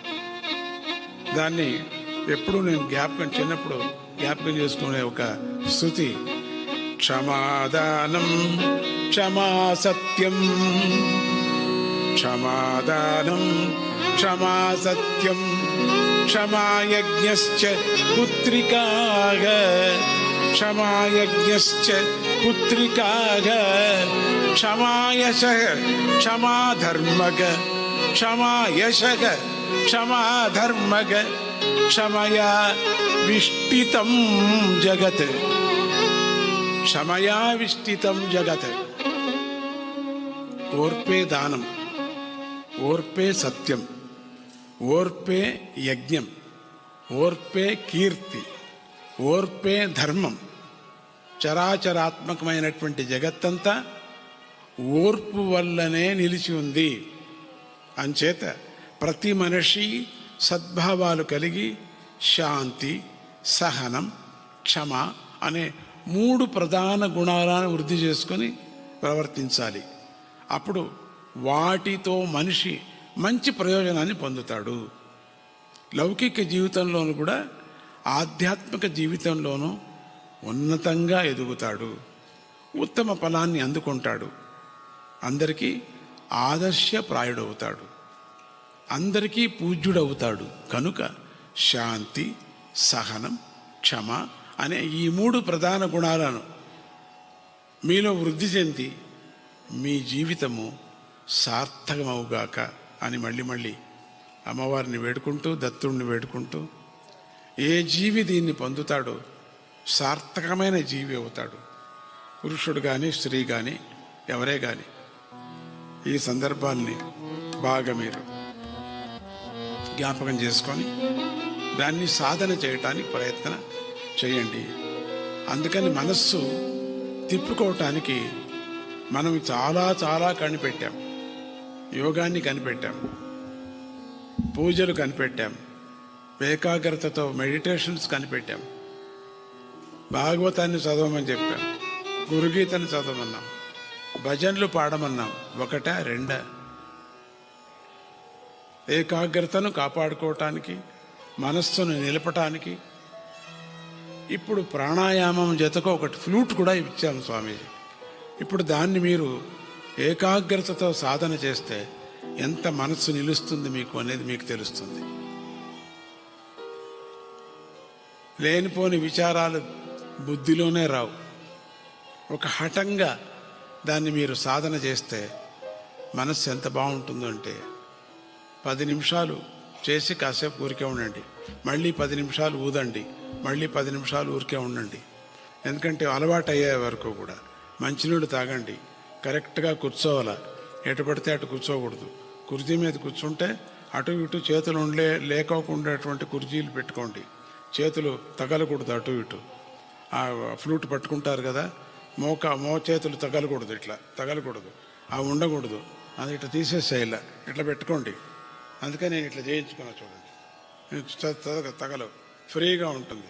దాన్ని ఎప్పుడు నేను చిన్నప్పుడు జ్ఞాపకం చేసుకునే ఒక స్తుతి, క్షమాదానం క్షమా సత్యం, క్షమాదానం క్షమా సత్యం, క్షమాయజ్ఞశ్చ పుత్రికాః, క్షమాయజ్ఞశ్చ పుత్రికాః, క్షమాయశః క్షమాధర్మః, క్షమాయశః క్షమాధర్మః, క్షమయా విష్టితం జగత్, క్షమయా విష్టితం జగత్. ఓర్పే దానం, ఓర్పే సత్యం, ఓర్పే యజ్ఞం, ఓర్పే కీర్తి, ఓర్పే ధర్మం. చరాచరాత్మకమైనటువంటి జగత్తంతా ఓర్పు వల్లనే నిలిచి ఉంది. అంచేత ప్రతి మనిషి సద్భావాలు కలిగి శాంతి, సహనం, క్షమ అనే 3 ప్రధాన గుణాలను వృద్ధి చేసుకొని ప్రవర్తించాలి. అప్పుడు వాటితో మనిషి మంచి ప్రయోజనాన్ని పొందుతాడు. లౌకిక జీవితంలోనూ కూడా ఆధ్యాత్మిక జీవితంలోనూ ఉన్నతంగా ఎదుగుతాడు, ఉత్తమ ఫలాన్ని అందుకుంటాడు. అందరికీ ఆదర్శప్రాయుడవుతాడు, అందరికీ పూజ్యుడవుతాడు. కనుక శాంతి, సహనం, క్షమ అనే ఈ 3 ప్రధాన గుణాలను మీలో వృద్ధి చెంది మీ జీవితము సార్థకమవుగాక అని మళ్ళీ మళ్ళీ అమ్మవారిని వేడుకుంటూ, దత్తుడిని వేడుకుంటూ, ఏ జీవి దీన్ని పొందుతాడో సార్థకమైన జీవి అవుతాడు. పురుషుడు కానీ స్త్రీ కానీ ఎవరే కానీ ఈ సందర్భాల్ని బాగా మీరు జ్ఞాపకం చేసుకొని దాన్ని సాధన చేయటానికి ప్రయత్నం చేయండి. అందుకని మనస్సు తిప్పుకోవటానికి మనం చాలా చాలా కనిపెట్టాం. యోగాన్ని కనిపెట్టాం, పూజలు కనిపెట్టాం, ఏకాగ్రతతో మెడిటేషన్స్ కనిపెట్టాం, భాగవతాన్ని చదవమని చెప్పాం, గురుగీతని చదవమన్నాం, భజనలు పాడమన్నాం. 1, 2 ఏకాగ్రతను కాపాడుకోవటానికి, మనస్సును నిలపటానికి ఇప్పుడు ప్రాణాయామం జతకు ఒకటి ఫ్లూట్ కూడా ఇచ్చాము స్వామీజీ. ఇప్పుడు దాన్ని మీరు ఏకాగ్రతతో సాధన చేస్తే ఎంత మనస్సు నిలుస్తుంది మీకు అనేది మీకు తెలుస్తుంది. లేనిపోని విచారాలు బుద్ధిలోనే రావు. ఒక హఠంగా దాన్ని మీరు సాధన చేస్తే మనస్సు ఎంత బాగుంటుందో అంటే 10 నిమిషాలు చేసి కాసేపు ఊరికే ఉండండి, మళ్ళీ 10 నిమిషాలు ఊదండి, మళ్ళీ 10 నిమిషాలు ఊరికే ఉండండి. ఎందుకంటే అలవాటు అయ్యే వరకు కూడా మంచినీళ్ళు తాగండి, కరెక్ట్గా కూర్చోవాలా, ఎటు పడితే అటు కూర్చోకూడదు. కుర్చీ మీద కూర్చుంటే అటు ఇటు చేతులు లేకోకుండేటువంటి కుర్చీలు పెట్టుకోండి, చేతులు తగలకూడదు అటు ఇటు. ఆ ఫ్లూట్ పట్టుకుంటారు కదా, చేతులు తగలకూడదు, ఇట్లా తగలకూడదు, అవి ఉండకూడదు, అది ఇట్లా తీసేసేయాల, ఇట్లా పెట్టుకోండి. అందుకని నేను ఇట్లా చేయించుకున్నా చూడండి, తగలవు, ఫ్రీగా ఉంటుంది,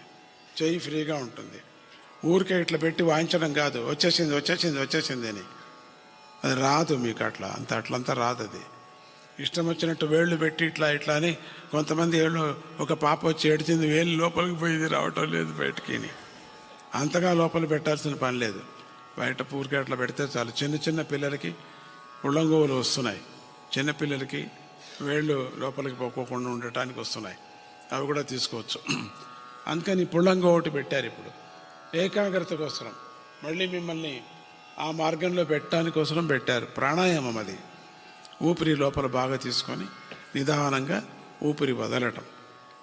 చెయ్యి ఫ్రీగా ఉంటుంది. ఊరికే ఇట్లా పెట్టి వాయించడం కాదు, వచ్చేసింది వచ్చేసింది వచ్చేసింది అని అది రాదు మీకు. అట్లంతా రాదు. అది ఇష్టం వచ్చినట్టు వేళ్ళు పెట్టి ఇట్లా ఇట్లా అని కొంతమంది ఒక పాప వచ్చి ఏడిచింది, వేలు లోపలికి పోయింది, రావటం లేదు బయటికి అని. అంతగా లోపల పెట్టాల్సిన పని లేదు, బయట పూరికే అట్లా పెడితే చాలు. చిన్న చిన్న పిల్లలకి ఉళ్ళంగోవులు వస్తున్నాయి, చిన్నపిల్లలకి వేళ్ళు లోపలికి పోకోకుండా ఉండటానికి వస్తున్నాయి, అవి కూడా తీసుకోవచ్చు. అందుకని పుల్లంగో ఒకటి పెట్టారు ఇప్పుడు ఏకాగ్రత కోసం, మళ్ళీ మిమ్మల్ని ఆ మార్గంలో పెట్టడానికి కోసం పెట్టారు. ప్రాణాయామం అది. ఊపిరి లోపల బాగా తీసుకొని నిదానంగా ఊపిరి వదలటం.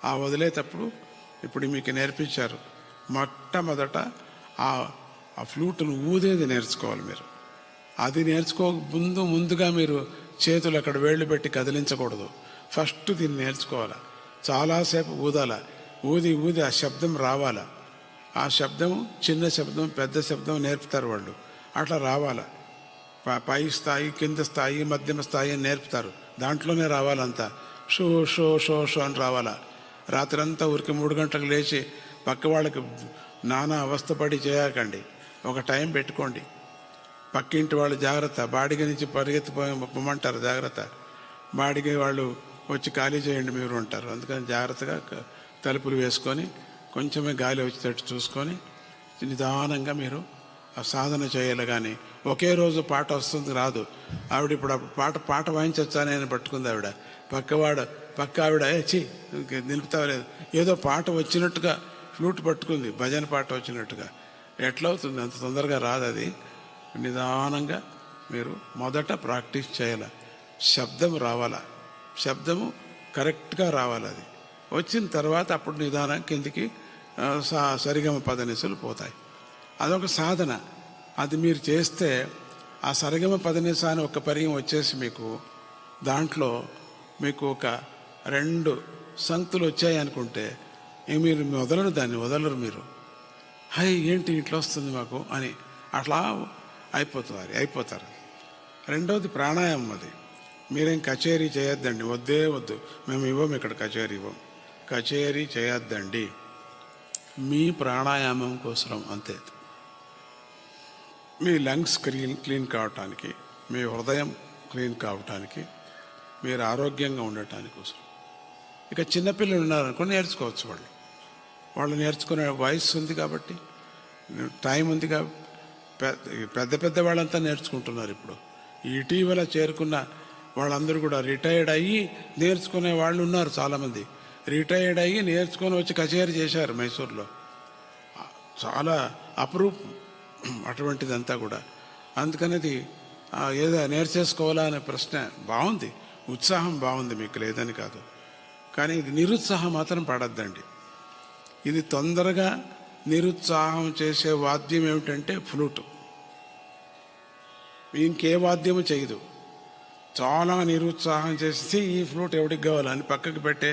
ఆ వదిలేటప్పుడు ఇప్పుడు మీకు నేర్పించారు, మొట్టమొదట ఆ ఫ్లూట్ను ఊదేది నేర్చుకోవాలి మీరు. అది ముందుగా మీరు చేతులు అక్కడ వేళ్ళు పెట్టి కదిలించకూడదు. ఫస్ట్ దీన్ని నేర్చుకోవాలి, చాలాసేపు ఊదాల, ఊది ఆ శబ్దం రావాలా. ఆ శబ్దం చిన్న శబ్దం పెద్ద శబ్దం నేర్పుతారు వాళ్ళు, అట్లా రావాలా. పై స్థాయి, కింద స్థాయి, మధ్యమ స్థాయి అని నేర్పుతారు, దాంట్లోనే రావాలంతా. షో షో షో షో అని రావాలా. రాత్రంతా ఊరికి 3 గంటలకు లేచి పక్క వాళ్ళకి నానా అవస్థపడి చేయకండి, ఒక టైం పెట్టుకోండి. పక్కింటి వాళ్ళు జాగ్రత్త, బాడిగ నుంచి పరిగెత్తిపోమంటారు, జాగ్రత్త, బాడిగ వాళ్ళు వచ్చి ఖాళీ చేయండి మీరు అంటారు. అందుకని జాగ్రత్తగా తలుపులు వేసుకొని కొంచెమే గాలి వచ్చేటట్టు చూసుకొని నిదానంగా మీరు ఆ సాధన చేయాలి. కానీ ఒకే రోజు పాట వస్తుంది రాదు. ఆవిడ ఇప్పుడు పాట వాయించొచ్చానే అని పట్టుకుంది ఆవిడ. పక్క ఆవిడ నిలుపుతావలేదు, ఏదో పాట వచ్చినట్టుగా ఫ్లూట్ పట్టుకుంది, భజన పాట వచ్చినట్టుగా. ఎట్లవుతుంది? అంత తొందరగా రాదు అది. నిదానంగా మీరు మొదట ప్రాక్టీస్ చేయాలి. శబ్దం రావాలా, శబ్దము కరెక్ట్గా రావాలి. అది వచ్చిన తర్వాత అప్పుడు నిదానం కిందికి సరిగమ పదనిసలు పోతాయి. అదొక సాధన. అది మీరు చేస్తే ఆ సరిగమ పదనిస అని ఒక పరిగం వచ్చేసి మీకు దాంట్లో మీకు ఒక 2 సంక్తులు వచ్చాయి అనుకుంటే మీరు దాన్ని వదలరు మీరు. హై ఏంటి ఇట్లా వస్తుంది మాకు అని అట్లా అయిపోతారు. రెండవది ప్రాణాయామం. అది మీరేం కచేరీ చేయొద్దండి, వద్దు, మేము ఇవ్వం, ఇక్కడ కచేరీ ఇవ్వం, కచేరీ చేయొద్దండి. మీ ప్రాణాయామం కోసం అంతే. మీ లంగ్స్ క్లీన్ కావటానికి, మీ హృదయం క్లీన్ కావటానికి, మీరు ఆరోగ్యంగా ఉండటానికి కోసం. ఇక చిన్నపిల్లలు ఉన్నారనుకో నేర్చుకోవచ్చు, వాళ్ళు నేర్చుకునే వయసు ఉంది కాబట్టి, టైం ఉంది కాబట్టి. పెద్ద వాళ్ళంతా నేర్చుకుంటున్నారు ఇప్పుడు. ఇటీవల చేరుకున్న వాళ్ళందరూ కూడా రిటైర్డ్ అయ్యి నేర్చుకునే వాళ్ళు ఉన్నారు చాలామంది. రిటైర్డ్ అయ్యి నేర్చుకొని వచ్చి కచేరీ చేశారు మైసూర్లో. చాలా అపురూపం అటువంటిదంతా కూడా. అందుకనేది ఏదో నేర్చేసుకోవాలా అనే ప్రశ్న బాగుంది, ఉత్సాహం బాగుంది, మీకు లేదని కాదు. కానీ ఇది నిరుత్సాహం మాత్రం పడద్దండి. ఇది తొందరగా నిరుత్సాహం చేసే వాద్యం ఏమిటంటే ఫ్లూటు. ఇంకే వాద్యము చేయదు. చాలా నిరుత్సాహం చేసి ఈ ఫ్లూట్ ఎవడికి కావాలని పక్కకు పెట్టే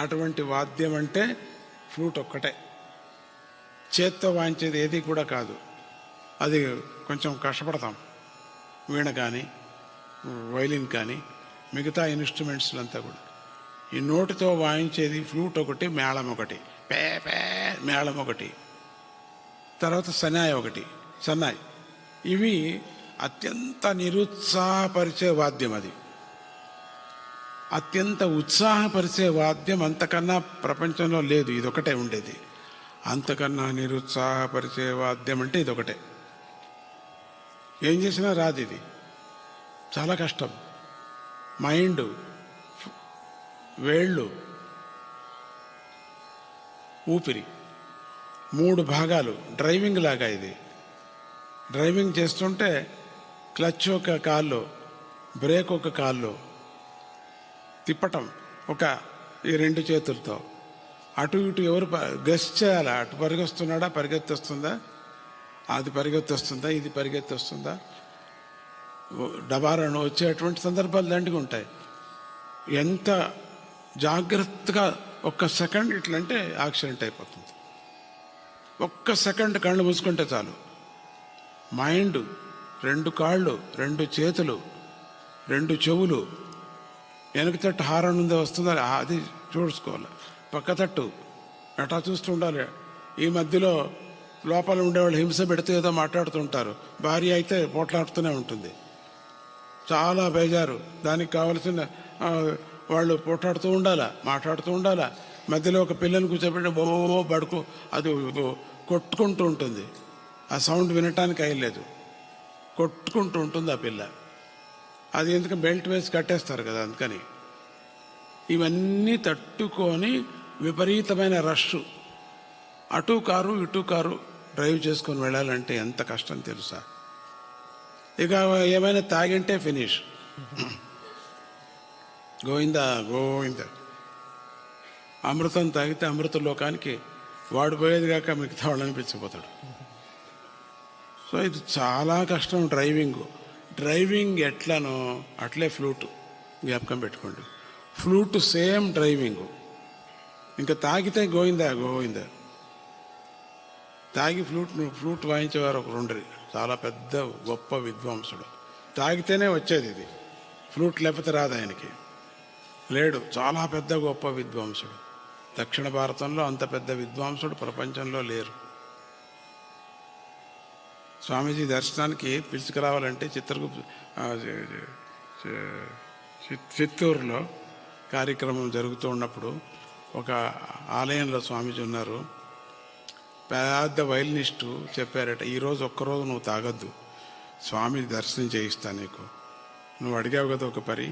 అటువంటి వాద్యం అంటే ఫ్లూట్ ఒక్కటే. చేత్తో వాయించేది ఏది కూడా కాదు. అది కొంచెం కష్టపడతాం. వీణ కానీ వైలిన్ కానీ మిగతా ఇన్స్ట్రుమెంట్స్లంతా కూడా. ఈ నోటితో వాయించేది ఫ్లూట్ ఒకటి, మేళం ఒకటి, పే పే మేళం ఒకటి, తర్వాత సన్నాయి ఒకటి, సన్నాయి. ఇవి అత్యంత నిరుత్సాహపరిచే వాద్యం. అది అత్యంత ఉత్సాహపరిచే వాద్యం అంతకన్నా ప్రపంచంలో లేదు, ఇదొకటే ఉండేది. అంతకన్నా నిరుత్సాహపరిచే వాద్యం అంటే ఇదొకటే. ఏం చేసినా రాదు, ఇది చాలా కష్టం. మైండ్, వేళ్ళు, ఊపిరి, 3 భాగాలు. డ్రైవింగ్ లాగా ఇది. డ్రైవింగ్ చేస్తుంటే క్లచ్ ఒక కాల్లో, బ్రేక్ ఒక కాల్లో తిప్పటం ఈ 2 చేతులతో. అటు ఇటు ఎవరు గెస్ చేయాలా? అటు పరిగెస్తున్నాడా, పరిగెత్తొస్తుందా, అది పరిగెత్తొస్తుందా, ఇది పరిగెత్తొస్తుందా, డబారను వచ్చేటువంటి సందర్భాలు దండిగా ఉంటాయి. ఎంత జాగ్రత్తగా 1 సెకండ్ ఇట్లంటే యాక్సిడెంట్ అయిపోతుంది. 1 సెకండ్ కళ్ళు మూసుకుంటే చాలు. మైండ్, 2 కాళ్ళు, 2 చేతులు, 2 చెవులు, వెనక తట్టు హారన్ ఉందో వస్తుందా అది చూసుకోవాలి. పక్క తట్టు అటా చూస్తూ ఉండాలి. ఈ మధ్యలో లోపల ఉండేవాళ్ళు హింస పెడితే ఏదో మాట్లాడుతుంటారు. భార్య అయితే పోట్లాడుతూనే ఉంటుంది. చాలా బేజారు. దానికి కావలసిన వాళ్ళు పోట్లాడుతూ ఉండాలా, మాట్లాడుతూ ఉండాలా. మధ్యలో ఒక పిల్లని కూర్చోబెట్టి బో బడుకు అది కొట్టుకుంటూ ఉంటుంది. ఆ సౌండ్ వినటానికి అయ్యలేదు, కొట్టుకుంటూ ఉంటుంది ఆ పిల్ల. అది ఎందుకు బెల్ట్ వేసి కట్టేస్తారు కదా, అందుకని. ఇవన్నీ తట్టుకొని విపరీతమైన రష్, అటు కారు ఇటు కారు డ్రైవ్ చేసుకొని వెళ్ళాలంటే ఎంత కష్టం తెలుసా. ఇక ఏమైనా తాగింటే ఫినిష్, గోవిందా గోవింద. అమృతం తాగితే అమృత లోకానికి వాడు పోయేది కాక మిగతా వాళ్ళు అనిపించిపోతాడు. సో ఇది చాలా కష్టం డ్రైవింగ్ ఎట్లనో అట్లే ఫ్లూట్ జ్ఞాపకం పెట్టుకోండి. Flute same driving. ఇంకా తాగితే గోవిందా గోవిందా. తాగి ఫ్లూట్ వాయించేవారు ఒకరు ఉండరు, చాలా పెద్ద గొప్ప విద్వాంసుడు. తాగితేనే వచ్చేది ఇది, ఫ్లూట్ లేకపోతే రాదు ఆయనకి. లేడు, చాలా పెద్ద గొప్ప విద్వాంసుడు. దక్షిణ భారతంలో అంత పెద్ద విద్వాంసుడు ప్రపంచంలో లేరు. స్వామీజీ దర్శనానికి పిలుచుకురావాలంటే చిత్తూరులో కార్యక్రమం జరుగుతూ ఉన్నప్పుడు ఒక ఆలయంలో స్వామీజీ ఉన్నారు. పెద్ద వైలినిస్టు చెప్పారట, ఈరోజు ఒక్కరోజు నువ్వు తాగొద్దు, స్వామి దర్శనం చేయిస్తా నీకు. నువ్వు అడిగావు కదా ఒక పరి,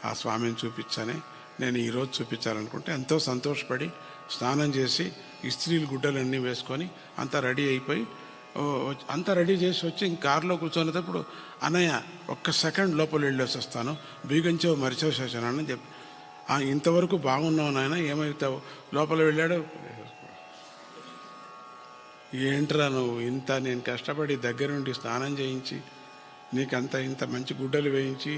ఆ స్వామిని చూపించానే, నేను ఈరోజు చూపించాలనుకుంటే ఎంతో సంతోషపడి స్నానం చేసి ఇస్త్రీలు గుడ్డలన్నీ వేసుకొని అంతా రెడీ అయిపోయి అంతా రెడీ చేసి వచ్చి ఇంక కారులో కూర్చునేటప్పుడు, అన్నయ్య 1 సెకండ్ లోపల వెళ్ళేసి వస్తాను, బీగంచేవు మరిచేసేసానని చెప్పి. ఇంతవరకు బాగున్నావు నాయన, ఏమవుతావు? లోపల వెళ్ళాడు. ఏంట్రా నువ్వు ఇంత, నేను కష్టపడి దగ్గరుండి స్నానం చేయించి నీకంత ఇంత మంచి గుడ్డలు వేయించి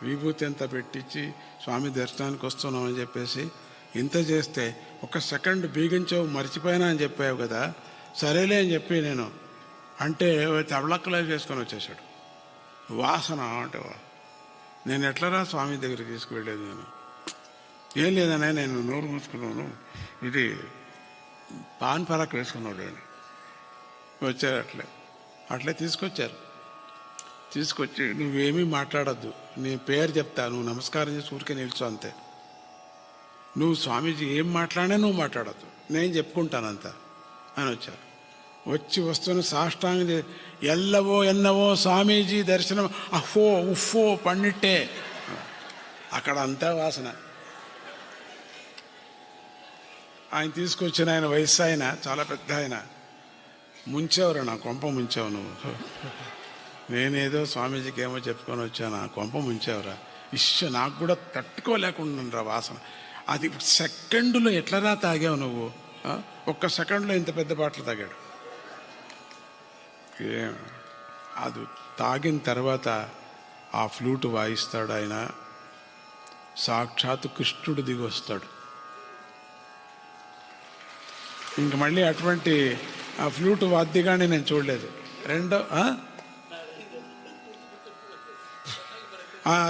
విభూతి అంతా పెట్టించి స్వామి దర్శనానికి వస్తున్నావు అని చెప్పేసి ఇంత చేస్తే 1 సెకండ్ బీగంచేవు మర్చిపోయినా అని చెప్పావు కదా, సరేలే అని చెప్పి నేను అంటే తబలక్కలా చేసుకొని వచ్చేసాడు. వాసన అంటే నేను ఎట్లరా స్వామి దగ్గరికి తీసుకువెళ్ళేది? నేను ఏం లేదనే, నేను నోరు మూసుకున్నాను, ఇది పాన్ పరాక్ వేసుకున్నాడు అని వచ్చారు. అట్లే తీసుకొచ్చి నువ్వేమీ మాట్లాడద్దు, నీ పేరు చెప్తా, నువ్వు నమస్కారం చేసి ఊరికే నిల్చో అంతే. నువ్వు స్వామీజీ ఏం మాట్లాడినా నువ్వు మాట్లాడద్దు, నేను చెప్పుకుంటానంతా అని వచ్చారు. వచ్చి వస్తున్న సాష్టాంగ ఎల్లవో ఎన్నవో స్వామీజీ దర్శనం అఫో ఉఫో పన్నిట్టే అక్కడ అంతా వాసన. ఆయన తీసుకొచ్చిన ఆయన వయస్సు ఆయన చాలా పెద్ద ఆయన. ముంచేవరా నా కొంప ముంచావు నువ్వు, నేనేదో స్వామీజీకి ఏమో చెప్పుకొని వచ్చాను, ఆ కొంప ముంచావురా. నాకు కూడా తట్టుకోలేకుండా వాసన. అది సెకండులో ఎట్లరా తాగావు నువ్వు? ఒక్క సెకండ్లో ఇంత పెద్ద బాటలు తాగాడు. అది తాగిన తర్వాత ఆ ఫ్లూట్ వాయిస్తాడు ఆయన, సాక్షాత్ కృష్ణుడు దిగి వస్తాడు. ఇంక మళ్ళీ అటువంటి ఆ ఫ్లూట్ వాద్యగానే నేను చూడలేదు.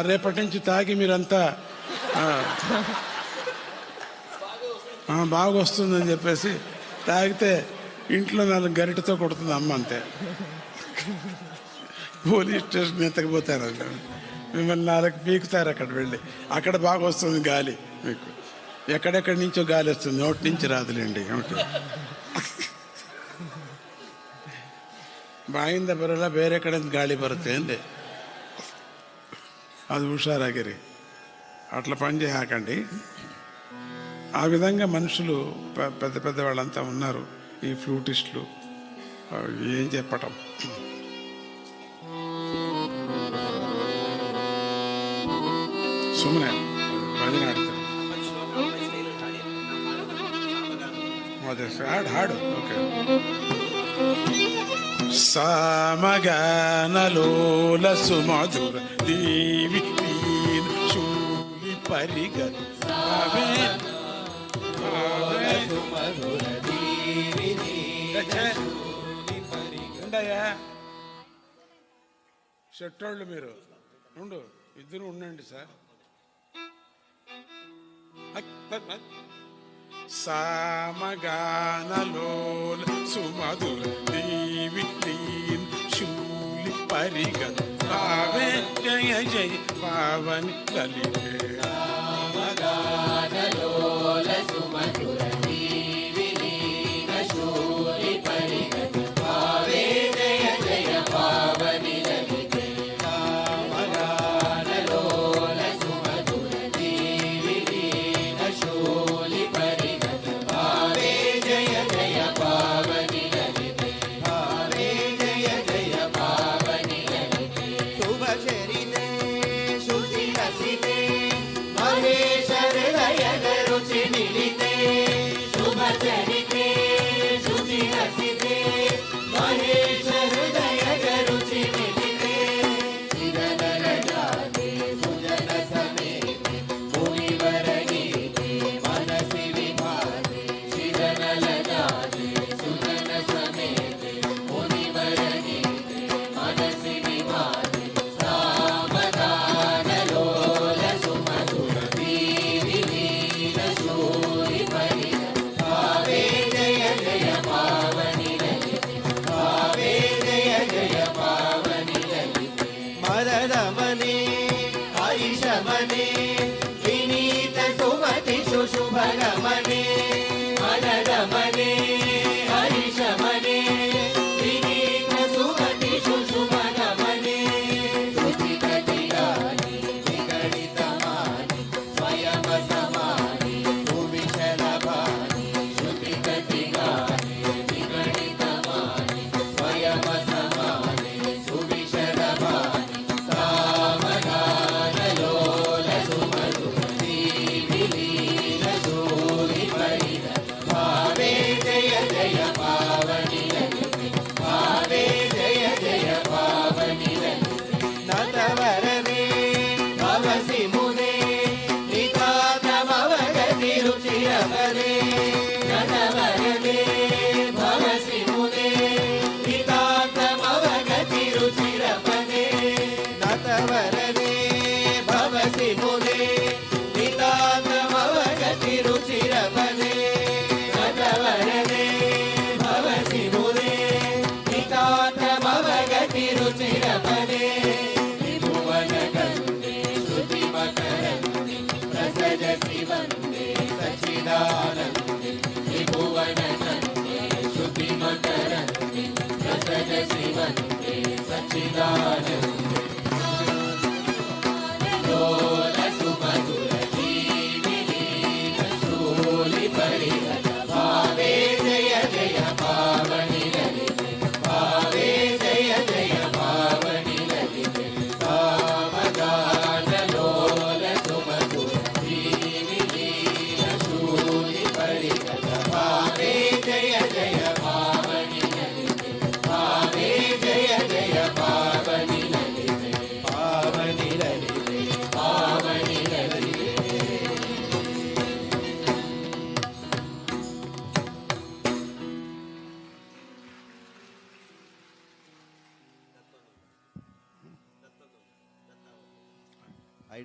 రేపటి నుంచి తాగి మీరంతా బాగా వస్తుందని చెప్పేసి తాగితే ఇంట్లో 4 గరిటతో కొడుతుంది అమ్మ, అంతే. పోలీస్ స్టేషన్ ఎత్తకపోతారు, మిమ్మల్ని 4 పీకుతారు అక్కడ వెళ్ళి. అక్కడ బాగా వస్తుంది గాలి మీకు, ఎక్కడెక్కడి నుంచో గాలి వస్తుంది, నోటి నుంచి రాదులేండి. ಬಾಯಿಂದ ಬರಲ್ಲ, ಬೇರೆ ಕಡೆಯಿಂದ ಗಾಳಿ ಬರುತ್ತೆ ಅಂದೆ. అది హుషారాగిరి. అట్లా పని చేయకండి. ఆ విధంగా మనుషులు పెద్ద పెద్ద వాళ్ళంతా ఉన్నారు, ఈ ఫ్లూటిస్టులు. ఏం చెప్పటం. సుಮ್ಮನೆ భజన ఆడతారు. ಹಾಡು ಓಕೆ. సామగానలోల సుమధుర దేవి శూలి పరిగత్ ఉండయా చెట్టోళ్ళు మీరు ఉండు, ఇద్దరు ఉండండి సార్. సామగానలోల సుమధుర దేవి శూలి పరిగత్ పావే జయ జయ పావని లలితే. సామగానలోల సుమధుర దేవి శూలి పరిగత్ పావే జయ జయ పావని లలితే. సామగానలోల సుమధుర దేవి శూలి పరిగత్ పావే జయ జయ పావని లలితే. పావే జయ జయ పావని లలితే. శుభ చరితే శుచి రసితే మహేశ హృదయ రుచి మిలితే. శుభ చరితే శుచి రసితే మహేశ హృదయ రుచి మిలితే. చిరనర జాతే సుజన సమేతే మునివర గీతే మనసి విభాతే. చిరనల జాతే సుజన సమేతే మునివర గీతే మనసి విభాతే. సామగానలోల సుమధుర దేవి శూలి పరిగత్ పావే జయ జయ పావని లలితే. పావే జయ జయ పావని లలితే. మదదమనే హరిషమనే వినీత సుమతి శుభగమనే. మదదమనే హరిషమనే వినీత సుమతి శుభగమనే. శృతికటిగాని విగణితమాని స్వయం సమాని సువిశలభాని. శృతికటిగాని విగణితమాని స్వయం సమాని సువిశలభాని. సామగానలోల సుమధుర దేవి శూలి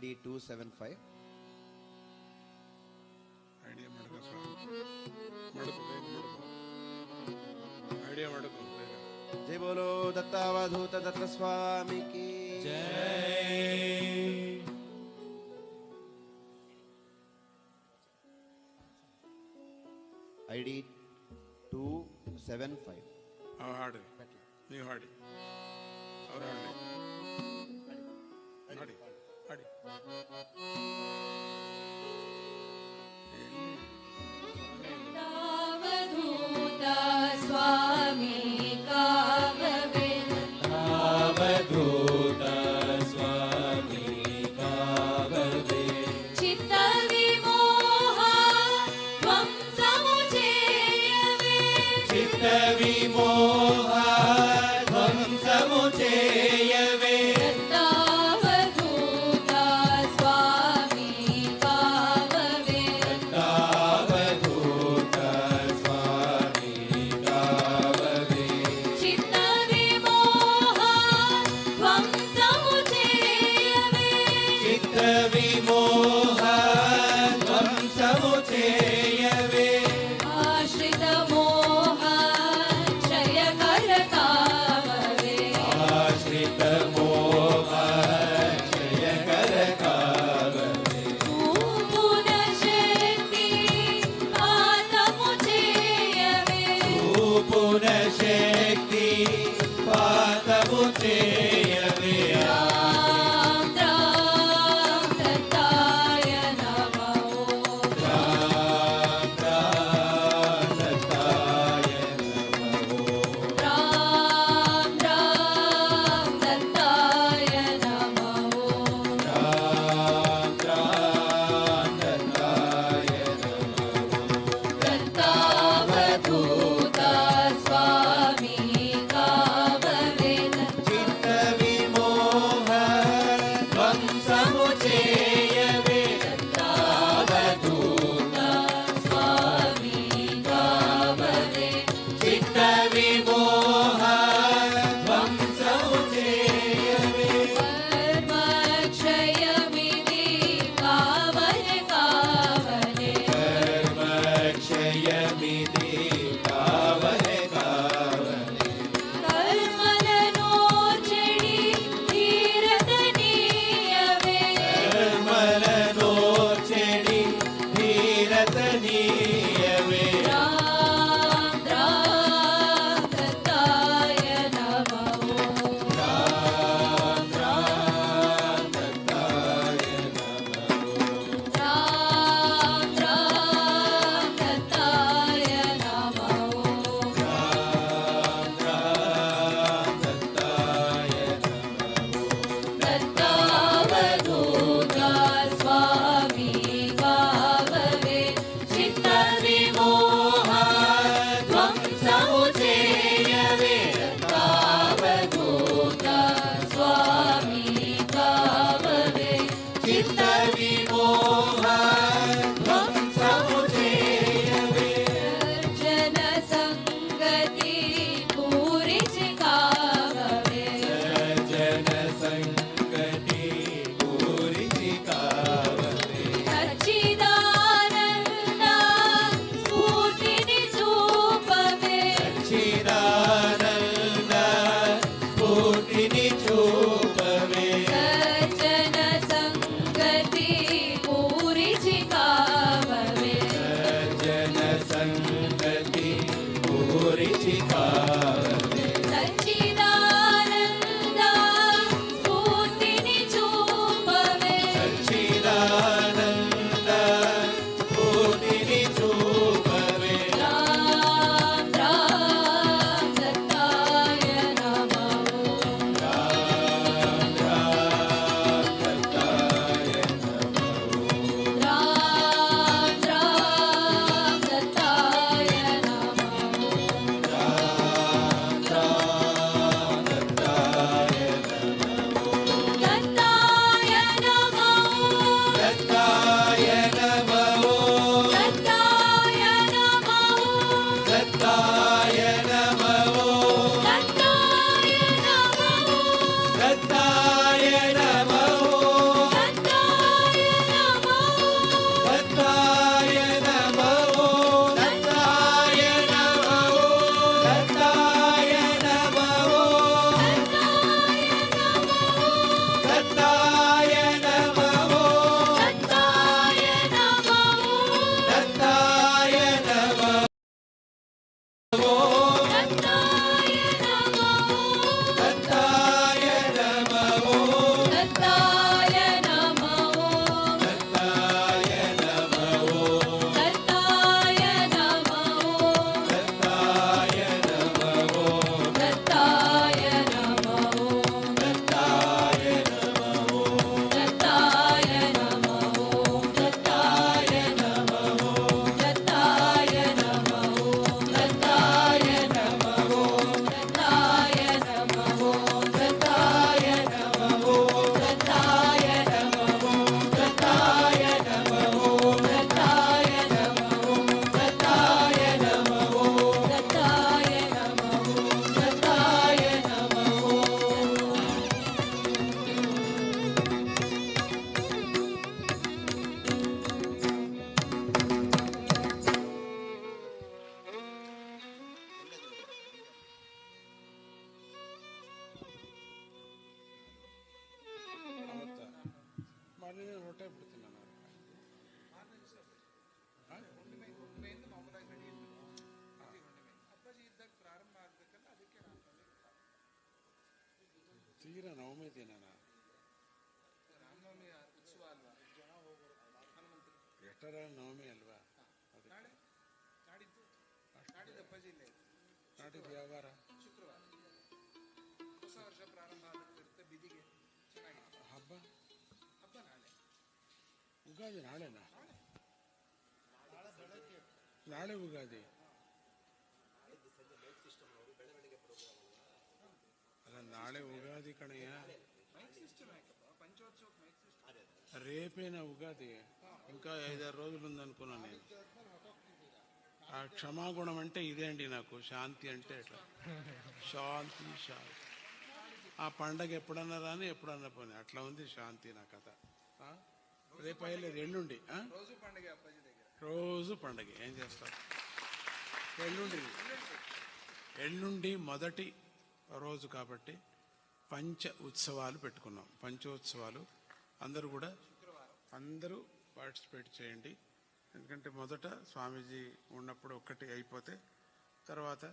ID 275. ಐಡಿಯಾ ಮಾಡ್ಕೋ ಸ್ವಾಮಿ, ಮಾಡ್ಕೋ, ಬೇಗ ಮಾಡ್ಕೋ, ಐಡಿಯಾ ಮಾಡ್ಕೋ ಬೇಗ. जय बोलो दत्तावधूत दत्त स्वामी की जय। ID 275. ಅವ್ ಹಾಡ್ರಿ, ನೀವು ಹಾಡಿ, ಅವ್ರು ಹಾಡಿ, ಹಾಡಿ ಹಾಡಿ. दत्तावधूत स्वामी काववे, अवधूत स्वामी काववे, चित्तविमोहा त्वं समुचेयवे, चित्तविमोहा त्वं समुचेयवे, दत्तावधूत स्वामी काववे, अवधूत स्वामी काववे, चित्तविमोहा त्वं समुचेयवे, चित्तविमोहा त्वं समुचेयवे, आश्रितमोहा क्षयकरकाववे, आश्रितमोहा क्षयकरकाववे, पूर्णशक्ति पातमुचेयवे, पुनशक्ति पातमुचेयवे, राम राम दत्ताय తీరా నవమి దినానా ಎಷ್ಟರ ನವಮಿ ಅಲ್ವಾ ನಾಡಿದ್ದು ಯಾವ ವಾರ? ಹೊಸ ವರ್ಷ ಪ್ರಾರಂಭ ಆಗುತ್ತೆ ಬಿದಿಗೆ ಚೆನ್ನಾಗಿದೆ. ಹಬ್ಬ ಹಬ್ಬ ನಾಳೆ. ಉಗಾದಿ ನಾಳೆನಾ? ನಾಳೆ ಉಗಾದಿ ಅಲ್ಲ, ನಾಳೆ ಉಗಾದಿ ಕಣಯ್ಯ. ಮೈಕ್ ಸಿಸ್ಟಮ್ ಯಾಕಪ್ಪ? పంచోత్సవకు మైక్ సిస్టమ్. రేపేనా ఉగాది? ఇంకా 5-6 రోజులు ఉందనుకున్నాను నేను. ఆ క్షమాగుణం అంటే ఇదే అండి నాకు. శాంతి అంటే ఎట్లా శాంతి శాంతి. ఆ పండగ ఎప్పుడన్నా రాని ఎప్పుడన్నా పోనీ అట్లా ఉంది శాంతి నా కథ. రేపు అయ్యలేదు, ఎల్లుండి రోజు పండుగ అప్పాజీ దగ్గర. రోజు పండగ. ఏం చేస్తారు? ఎల్లుండి మొదటి రోజు కాబట్టి పంచ ఉత్సవాలు పెట్టుకున్నాం. పంచోత్సవాలు అందరూ పార్టిసిపేట్ చేయండి. ఎందుకంటే మొదట స్వామీజీ ఉన్నప్పుడు ఒక్కటి అయిపోతే తర్వాత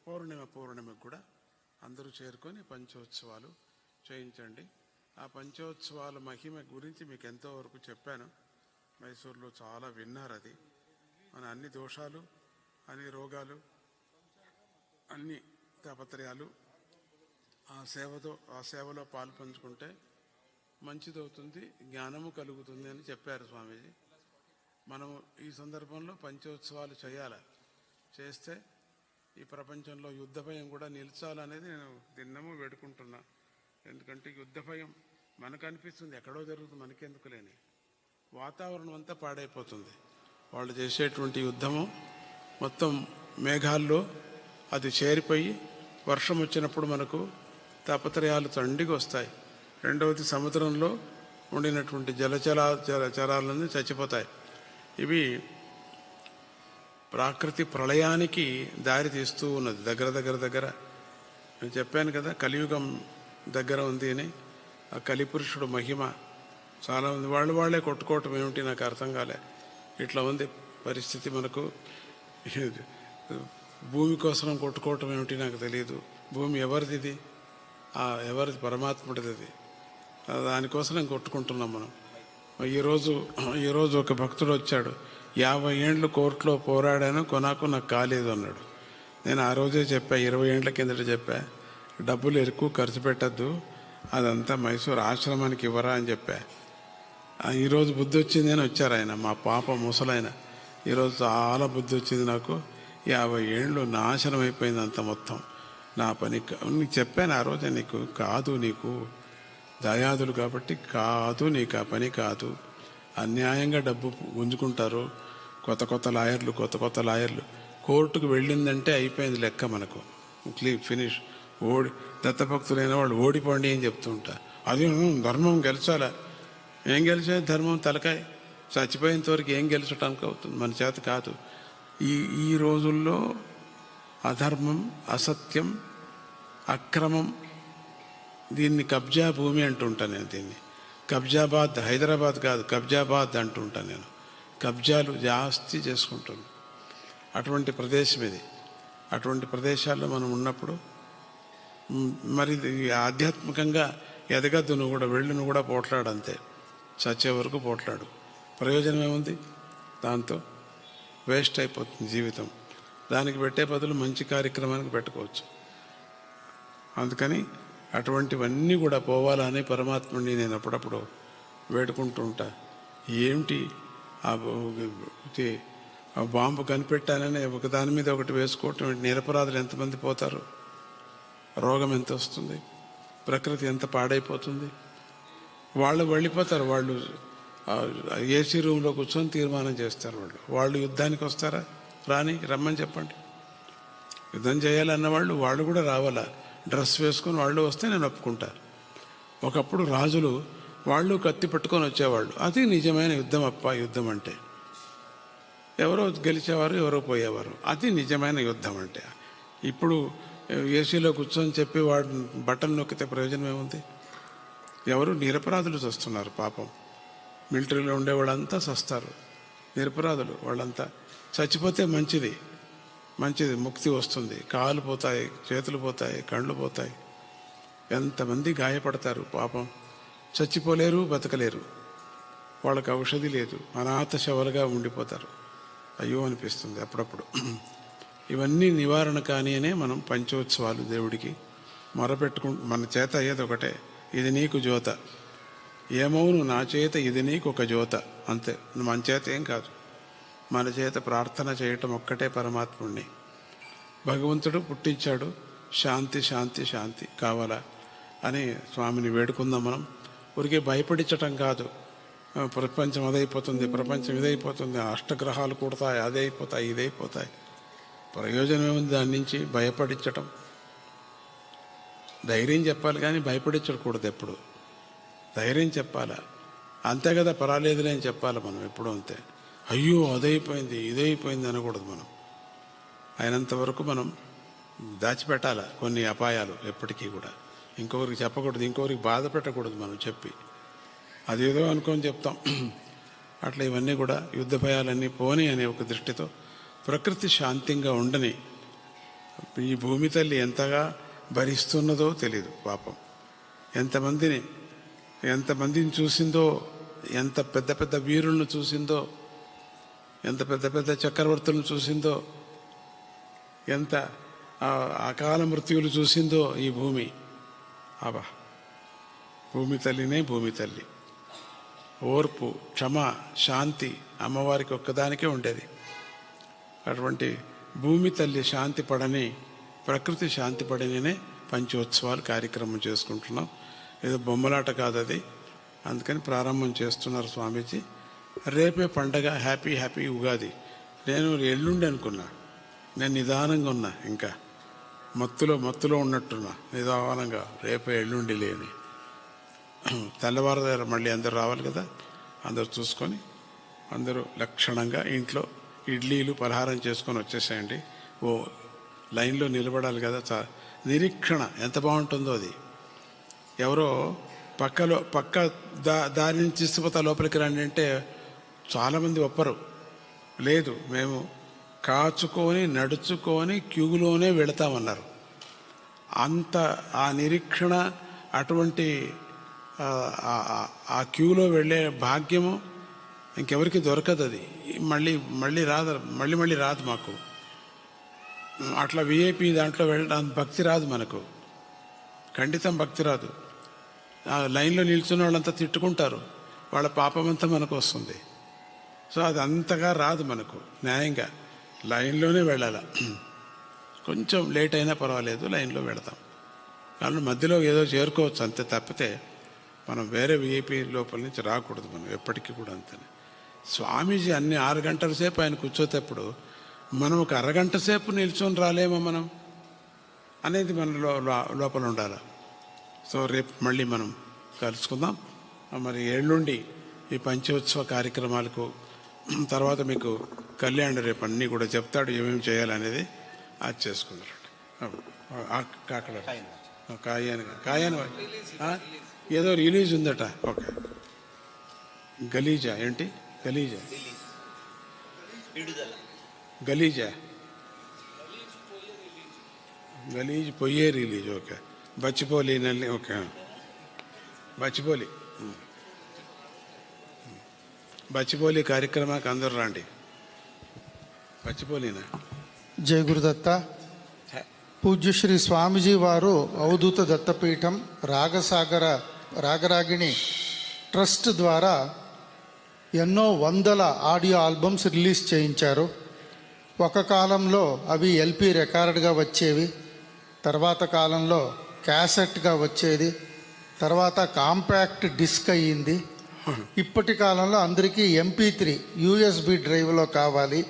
పౌర్ణమికి కూడా అందరూ చేరుకొని పంచోత్సవాలు చేయించండి. ఆ పంచోత్సవాల మహిమ గురించి మీకు ఎంతో వరకు చెప్పాను. మైసూరులో చాలా విన్నారు. అది మన అన్ని దోషాలు, అన్ని రోగాలు, అన్ని తాపత్రయాలు ఆ సేవలో పాలు పంచుకుంటే మంచిదవుతుంది, జ్ఞానము కలుగుతుంది అని చెప్పారు స్వామీజీ. మనం ఈ సందర్భంలో పంచోత్సవాలు చేస్తే ఈ ప్రపంచంలో యుద్ధ భయం కూడా నిలిచాలనేది నేను దిన్నము వేడుకుంటున్నా. ఎందుకంటే యుద్ధ భయం మనకు అనిపిస్తుంది ఎక్కడో జరుగుతుంది, మనకెందుకు లేని. వాతావరణం అంతా పాడైపోతుంది. వాళ్ళు చేసేటువంటి యుద్ధము మొత్తం మేఘాల్లో అది చేరిపోయి వర్షం వచ్చినప్పుడు మనకు తాపత్రయాలు తండికి వస్తాయి. రెండవది దగ్గర ఉండినటువంటి జలచరాలన్నీ చచ్చిపోతాయి. ఇవి ప్రాకృతి ప్రళయానికి దారి తీస్తూ ఉన్నది. దగ్గర నేను చెప్పాను కదా, కలియుగం దగ్గర ఉంది అని. ఆ కలిపురుషుడు మహిమ చాలా ఉంది. వాళ్ళే కొట్టుకోవటం ఏమిటి నాకు అర్థం కాలే. ఇట్లా ఉంది పరిస్థితి. మనకు భూమి కోసం కొట్టుకోవటం ఏమిటి నాకు తెలియదు. భూమి ఎవరిది? ఎవరిది? పరమాత్ముడిది. అది దానికోసం కొట్టుకుంటున్నాం మనం. ఈరోజు ఒక భక్తుడు వచ్చాడు. 50 ఏండ్లు కోర్టులో పోరాడాను, నాకు కాలేదు అన్నాడు. నేను ఆ రోజే చెప్పా, 20 ఏండ్ల కిందట చెప్పా, డబ్బులు ఎక్కువ ఖర్చు పెట్టద్దు, అదంతా మైసూరు ఆశ్రమానికి ఇవ్వరా అని చెప్పా. ఈరోజు బుద్ధి వచ్చింది అని వచ్చారు ఆయన, మా పాప ముసలైన. ఈరోజు చాలా బుద్ధి వచ్చింది నాకు. 50 ఏండ్లు నాశనం అయిపోయింది అంత మొత్తం. నా పని నీకు చెప్పాను ఆ రోజే, నీకు దయాదులు కాబట్టి కాదు, నీకు ఆ పని కాదు. అన్యాయంగా డబ్బు గుంజుకుంటారు కొత్త లాయర్లు. కోర్టుకు వెళ్ళిందంటే అయిపోయింది లెక్క మనకు. ఫినిష్. దత్తభక్తులైన వాళ్ళు ఓడిపోండి అని చెప్తూ ఉంటారు. అది ధర్మం గెలిచాలా? ఏం గెలిచేది? ధర్మం తలకాయ. చచ్చిపోయేంత వరకు ఏం గెలిచడానికి అవుతుంది? మన చేత కాదు. ఈ రోజుల్లో అధర్మం, అసత్యం, అక్రమం, దీన్ని కబ్జా భూమి అంటుంటాను నేను. దీన్ని కబ్జాబాద్, హైదరాబాద్ కాదు, కబ్జాబాద్ అంటుంటాను నేను. కబ్జాలు జాస్తి చేసుకుంటాను. అటువంటి ప్రదేశం ఇది. అటువంటి ప్రదేశాల్లో మనం ఉన్నప్పుడు మరి ఆధ్యాత్మికంగా ఎదగద్దు. నువ్వు కూడా పోట్లాడు అంతే. చచ్చే వరకు పోట్లాడు. ప్రయోజనం ఏముంది? దాంతో వేస్ట్ అయిపోతుంది జీవితం. దానికి పెట్టే బదులు మంచి కార్యక్రమానికి పెట్టుకోవచ్చు. అందుకని అటువంటివన్నీ కూడా పోవాలని పరమాత్ముడిని నేను అప్పుడప్పుడు వేడుకుంటూ ఉంటా. ఏమిటి ఆ బాంబు కనిపెట్టానని ఒకదాని మీద ఒకటి వేసుకోవటం, నిరపరాధులు ఎంతమంది పోతారు? రోగం ఎంత వస్తుంది? ప్రకృతి ఎంత పాడైపోతుంది? వాళ్ళు వెళ్ళిపోతారు. వాళ్ళు ఏసీ రూమ్లో కూర్చొని తీర్మానం చేస్తారు. వాళ్ళు యుద్ధానికి వస్తారా? రమ్మని చెప్పండి. యుద్ధం చేయాలన్న వాళ్ళు కూడా రావాలా? డ్రెస్ వేసుకొని వాళ్ళు వస్తే నేను ఒప్పుకుంటా. ఒకప్పుడు రాజులు వాళ్ళు కత్తి పట్టుకొని వచ్చేవాళ్ళు. అది నిజమైన యుద్ధం. యుద్ధం అంటే ఎవరో గెలిచేవారు, ఎవరో పోయేవారు. అది నిజమైన యుద్ధం అంటే. ఇప్పుడు ఏసీలో కూర్చొని చెప్పి వాడు బట్టలు నొక్కితే ప్రయోజనం ఏముంది? ఎవరు? నిరపరాధులు చస్తున్నారు పాపం. మిలిటరీలో ఉండే వాళ్ళంతా చస్తారు, నిరపరాధులు వాళ్ళంతా. చచ్చిపోతే మంచిది, ముక్తి వస్తుంది. కాళ్ళు పోతాయి, చేతులు పోతాయి, కళ్ళు పోతాయి. ఎంతమంది గాయపడతారు పాపం, చచ్చిపోలేరు, బతకలేరు, వాళ్ళకి ఔషధి లేదు, అనాథ శవలుగా ఉండిపోతారు. అయ్యో అనిపిస్తుంది అప్పుడప్పుడు. ఇవన్నీ నివారణ కానియనే మనం పంచోత్సవాలు దేవుడికి మన చేత అయ్యేది ఒకటే, ఇది నీకు జ్యోత, ఏమవును నా చేత ఇది నీకు ఒక జ్యోత, అంతే. మన చేత ఏం కాదు, మన చేత ప్రార్థన చేయటం ఒక్కటే పరమాత్ముడిని. భగవంతుడు పుట్టించాడు, శాంతి శాంతి శాంతి కావాలా అని స్వామిని వేడుకుందాం మనం. ఊరికే భయపడించటం కాదు, ప్రపంచం అదైపోతుంది, ప్రపంచం ఇదైపోతుంది, అష్టగ్రహాలు కూడతాయి, అదైపోతాయి, ఇదైపోతాయి, ప్రయోజనం ఏముంది దాని నుంచి భయపడించటం? ధైర్యం చెప్పాలి కానీ భయపడించకూడదు. ఎప్పుడు ధైర్యం చెప్పాలా, అంతే కదా, పర్వాలేదులే అని చెప్పాలి మనం ఎప్పుడూ అంతే. అయ్యో అదైపోయింది ఇదైపోయింది అనకూడదు మనం. అయినంత వరకు మనం దాచిపెట్టాల కొన్ని అపాయాలు ఎప్పటికీ కూడా. ఇంకొకరికి చెప్పకూడదు, ఇంకొకరికి బాధ పెట్టకూడదు మనం చెప్పి. అదేదో అనుకొని చెప్తాం. అట్లా ఇవన్నీ కూడా యుద్ధ భయాలన్నీ పోని అనే ఒక దృష్టితో ప్రకృతి శాంతంగా ఉండని. ఈ భూమి తల్లి ఎంతగా భరిస్తున్నదో తెలీదు పాపం. ఎంతమందిని చూసిందో, ఎంత పెద్ద పెద్ద వీరులను చూసిందో, ఎంత పెద్ద పెద్ద చక్రవర్తులను చూసిందో, ఎంత అకాల మృత్యువులు చూసిందో ఈ భూమి. అబ్బా, భూమి తల్లినే భూమి తల్లి. ఓర్పు, క్షమ, శాంతి అమ్మవారికి ఒక్కదానికే ఉండేది. అటువంటి భూమి తల్లి శాంతి పడని, ప్రకృతి శాంతి పడనినే పంచోత్సవాలు కార్యక్రమం చేసుకుంటున్నాం. ఏదో బొమ్మలాట కాదు అది, అందుకని ప్రారంభం చేస్తున్నారు స్వామీజీ. రేపే పండగ, హ్యాపీ హ్యాపీ ఉగాది. నేను ఎల్లుండి అనుకున్నా, నేను నిదానంగా ఉన్నా, ఇంకా మత్తులో ఉన్నట్టున్నా నిదానంగా. రేపే ఎల్లుండి లేని తెల్లవారు మళ్ళీ అందరూ రావాలి కదా, అందరూ చూసుకొని అందరూ లక్షణంగా ఇంట్లో ఇడ్లీలు పలహారం చేసుకొని వచ్చేసేయండి. ఓ లైన్లో నిలబడాలి కదా, నిరీక్షణ ఎంత బాగుంటుందో అది. ఎవరో పక్క దారి నుంచి తీసుకుపోతా లోపలికి రండి అంటే చాలామంది ఒప్పరు. లేదు, మేము కాచుకొని నడుచుకొని క్యూలోనే వెళతామన్నారు. అంత ఆ నిరీక్షణ, అటువంటి ఆ క్యూలో వెళ్ళే భాగ్యము ఇంకెవరికి దొరకదు. అది మళ్ళీ రాదు మాకు. అట్లా విఐపి దాంట్లో వెళ్ళడానికి భక్తి రాదు మనకు, ఖండితం భక్తి రాదు. లైన్లో నిల్చున్న వాళ్ళంతా తిట్టుకుంటారు, వాళ్ళ పాపమంతా మనకు వస్తుంది. సో అది అంతగా రాదు మనకు. న్యాయంగా లైన్లోనే వెళ్ళాలి. కొంచెం లేట్ అయినా పర్వాలేదు, లైన్లో వెళతాం. కానీ మధ్యలో ఏదో చేరుకోవచ్చు అంతే, తప్పితే మనం వేరే విఐపి లోపల నుంచి రాకూడదు మనం ఎప్పటికీ కూడా. అంతే. స్వామీజీ అన్ని 6 గంటల సేపు ఆయన కూర్చోతేప్పుడు మనం ఒక అరగంట సేపు నిల్చొని రాలేమో మనం అనేది మన లోపల ఉండాలి. సో రేపు మళ్ళీ మనం కలుసుకుందాం. మరి ఎల్లుండి ఈ పంచోత్సవ కార్యక్రమాలకు తర్వాత మీకు కళ్యాణ్ రేపు అన్నీ కూడా చెప్తాడు, ఏమేమి చేయాలనేది అది చేసుకుందాం. కాయను ఏదో రిలీజ్ ఉందట. ఓకే, గలీజా ఏంటి? గలీజ్ పొయ్యే రిలీజ్. ఓకే, బచ్చిపోలి నల్లి. ఓకే, బచ్చిపోలి కార్యక్రమానికి అందరూ రండి. బచ్చిపోలినా? జయ గురుదత్త. పూజ్య శ్రీ స్వామిజీ వారు అవధూత దత్తపీఠం రాగరాగిణి ట్రస్ట్ ద్వారా ఎన్నో వందల ఆడియో ఆల్బమ్స్ రిలీజ్ చేయించారు. ఒక కాలంలో అవి ఎల్పి రికార్డ్గా వచ్చేవి, తర్వాత కాలంలో క్యాసెట్గా వచ్చేది, తర్వాత కాంపాక్ట్ డిస్క్ అయ్యింది. ఇప్పటి కాలంలో అందరికీ MP3 USB డ్రైవ్లో కావాలి.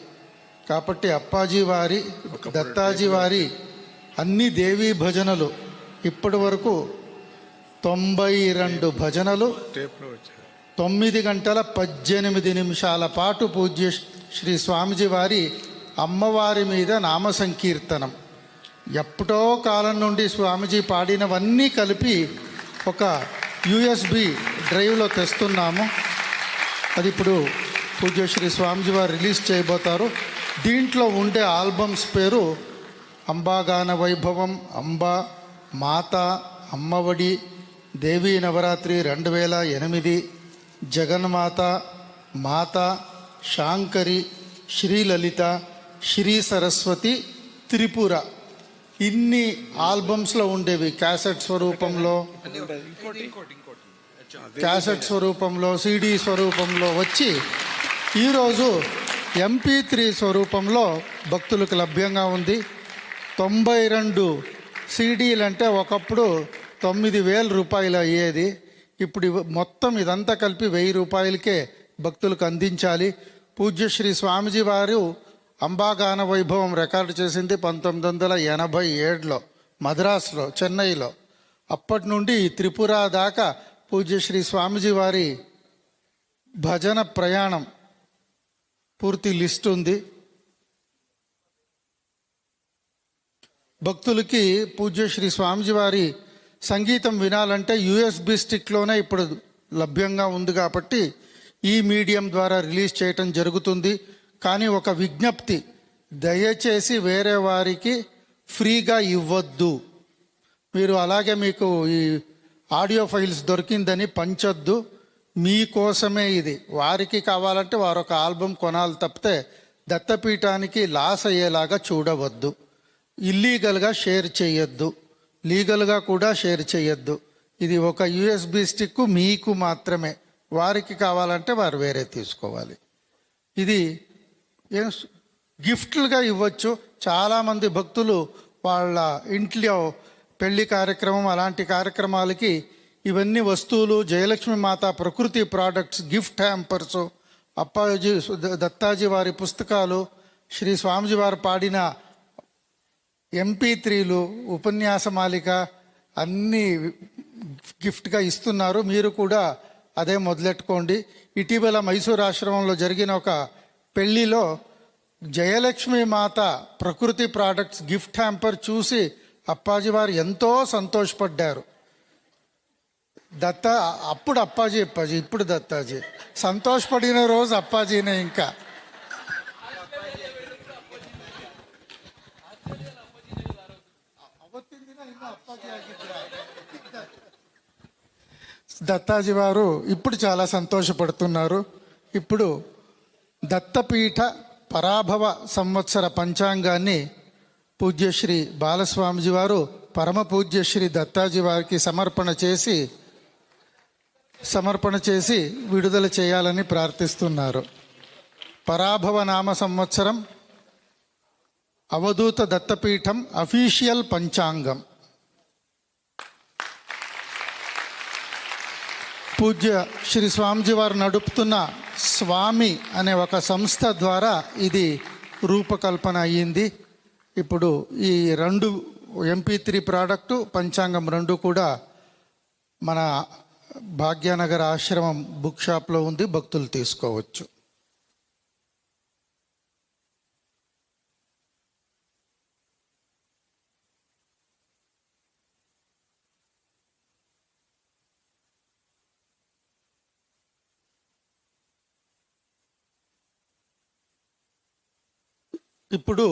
కాబట్టి అప్పాజీ వారి, దత్తాజీ వారి అన్ని దేవీ భజనలు ఇప్పటి వరకు 92 భజనలు 9 గంటల 18 నిమిషాల పాటు పూజ్య శ్రీ స్వామిజీ వారి అమ్మవారి మీద నామ సంకీర్తనం ఎప్పుడో కాలం నుండి స్వామిజీ పాడినవన్నీ కలిపి ఒక USB డ్రైవ్లో తెస్తున్నాము. అది ఇప్పుడు పూజ్య శ్రీ స్వామిజీ వారు రిలీజ్ చేయబోతారు. దీంట్లో ఉండే ఆల్బమ్స్ పేరు అంబాగాన వైభవం, అంబా, మాత, అమ్మఒడి, దేవీ నవరాత్రి 2008, జగన్మాత, మాత, శాంకరి, శ్రీలలిత, శ్రీ సరస్వతి, త్రిపుర ఇన్ని ఆల్బమ్స్లో ఉండేవి. క్యాసెట్ స్వరూపంలో, క్యాసెట్ స్వరూపంలో, సిడి స్వరూపంలో వచ్చి ఈరోజు MP3 స్వరూపంలో భక్తులకు లభ్యంగా ఉంది. 92 CDలు అంటే ఒకప్పుడు 9,000 రూపాయలు అయ్యేది. ఇప్పుడు మొత్తం ఇదంతా కలిపి 1000 రూపాయలకే భక్తులకు అందించాలి. పూజ్యశ్రీ స్వామిజీ వారు అంబాగాన వైభవం రికార్డు చేసింది 1987లో మద్రాసులో, చెన్నైలో. అప్పటి నుండి త్రిపుర దాకా పూజ్యశ్రీ స్వామిజీ వారి భజన ప్రయాణం పూర్తి లిస్ట్ ఉంది. భక్తులకి పూజ్యశ్రీ స్వామిజీ వారి సంగీతం వినాలంటే USB స్టిక్లోనే ఇప్పుడు లభ్యంగా ఉంది కాబట్టి ఈ మీడియం ద్వారా రిలీజ్ చేయటం జరుగుతుంది. కానీ ఒక విజ్ఞప్తి, దయచేసి వేరే వారికి ఫ్రీగా ఇవ్వద్దు. మీరు అలాగే మీకు ఈ ఆడియో ఫైల్స్ దొరికిందని పంచొద్దు. మీకోసమే ఇది. వారికి కావాలంటే వారు ఒక ఆల్బమ్ కొనాలి తప్పితే దత్తపీఠానికి లాస్ అయ్యేలాగా చూడవద్దు. ఇల్లీగల్గా షేర్ చేయొద్దు, లీగల్గా కూడా షేర్ చేయొద్దు. ఇది ఒక USB స్టిక్ మీకు మాత్రమే. వారికి కావాలంటే వారు వేరే తీసుకోవాలి. ఇది గిఫ్ట్లుగా ఇవ్వచ్చు. చాలామంది భక్తులు వాళ్ళ ఇంట్లో పెళ్లి కార్యక్రమం అలాంటి కార్యక్రమాలకి ఇవన్నీ వస్తువులు, జయలక్ష్మి మాత ప్రకృతి products, gift hampers, Appaji Dattaji వారి పుస్తకాలు, శ్రీ స్వామిజీ వారు పాడిన MP3లు, ఉపన్యాసమాలిక అన్నీ గిఫ్ట్గా ఇస్తున్నారు. మీరు కూడా అదే మొదలెట్టుకోండి. ఇటీవల మైసూర్ ఆశ్రమంలో జరిగిన ఒక పెళ్లిలో జయలక్ష్మి మాత ప్రకృతి ప్రోడక్ట్స్ గిఫ్ట్ హ్యాంపర్ చూసి అప్పాజీ వారు ఎంతో సంతోషపడ్డారు. అప్పుడు అప్పాజీ ఇప్పుడు దత్తాజీ. సంతోషపడిన రోజు అప్పాజీనే. ఇంకా దత్తాజీ వారు ఇప్పుడు చాలా సంతోషపడుతున్నారు. ఇప్పుడు దత్తపీఠ పరాభవ సంవత్సర పంచాంగాన్ని పూజ్యశ్రీ బాలస్వామిజీ వారు పరమ పూజ్యశ్రీ దత్తాజీ వారికి సమర్పణ చేసి విడుదల చేయాలని ప్రార్థిస్తున్నారు. పరాభవ నామ సంవత్సరం అవధూత దత్తపీఠం అఫీషియల్ పంచాంగం. పూజ్య శ్రీ స్వామిజీ వారు నడుపుతున్న స్వామి అనే ఒక సంస్థ ద్వారా ఇది రూపకల్పన అయ్యింది. ఇప్పుడు ఈ 2 MP3 ప్రోడక్టు, పంచాంగం 2 కూడా మన భాగ్యనగర్ ఆశ్రమం బుక్ షాప్లో ఉంది. భక్తులు తీసుకోవచ్చు. ఇప్పుడు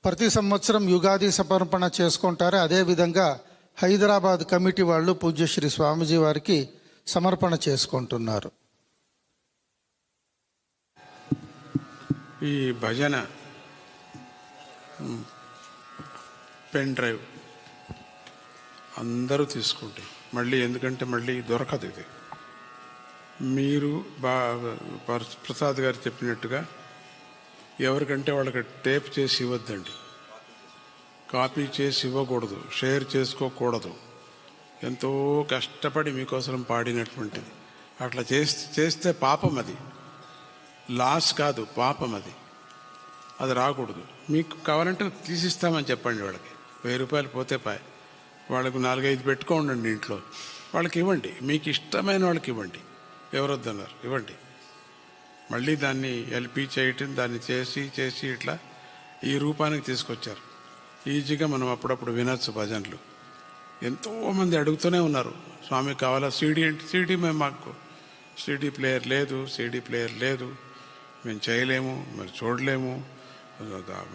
ప్రతి సంవత్సరం యుగాది సమర్పణ చేసుకుంటారు. అదేవిధంగా హైదరాబాద్ కమిటీ వాళ్ళు పూజ్యశ్రీ స్వామిజీ వారికి సమర్పణ చేసుకుంటున్నారు. ఈ భజన పెన్ డ్రైవ్ అందరూ తీసుకుంటే ఎందుకంటే మళ్ళీ దొరకదు. ఇది మీరు ప్రసాద్ గారు చెప్పినట్టుగా ఎవరికంటే వాళ్ళకి టేప్ చేసి ఇవ్వద్దండి, కాపీ చేసి ఇవ్వకూడదు, షేర్ చేసుకోకూడదు. ఎంతో కష్టపడి మీకోసం పాడినటువంటిది అట్లా చేస్తే పాపం. అది లాస్ కాదు, పాపం. అది రాకూడదు. మీకు కావాలంటే తీసిస్తామని చెప్పండి. వాళ్ళకి 1000 రూపాయలు పోతే పాయ్. వాళ్ళకు 4-5 పెట్టుకోండి ఇంట్లో. వాళ్ళకి ఇవ్వండి, మీకు ఇష్టమైన వాళ్ళకి ఇవ్వండి. ఎవరొద్దన్నారు, ఇవ్వండి. మళ్ళీ దాన్ని LP చేయటం, దాన్ని చేసి ఇట్లా ఈ రూపానికి తీసుకొచ్చారు. ఈజీగా మనం అప్పుడప్పుడు వినొచ్చు భజనలు. ఎంతోమంది అడుగుతూనే ఉన్నారు, స్వామి కావాలా CD అంటే. CD మాకు CD ప్లేయర్ లేదు, మేము చేయలేము, మరి చూడలేము,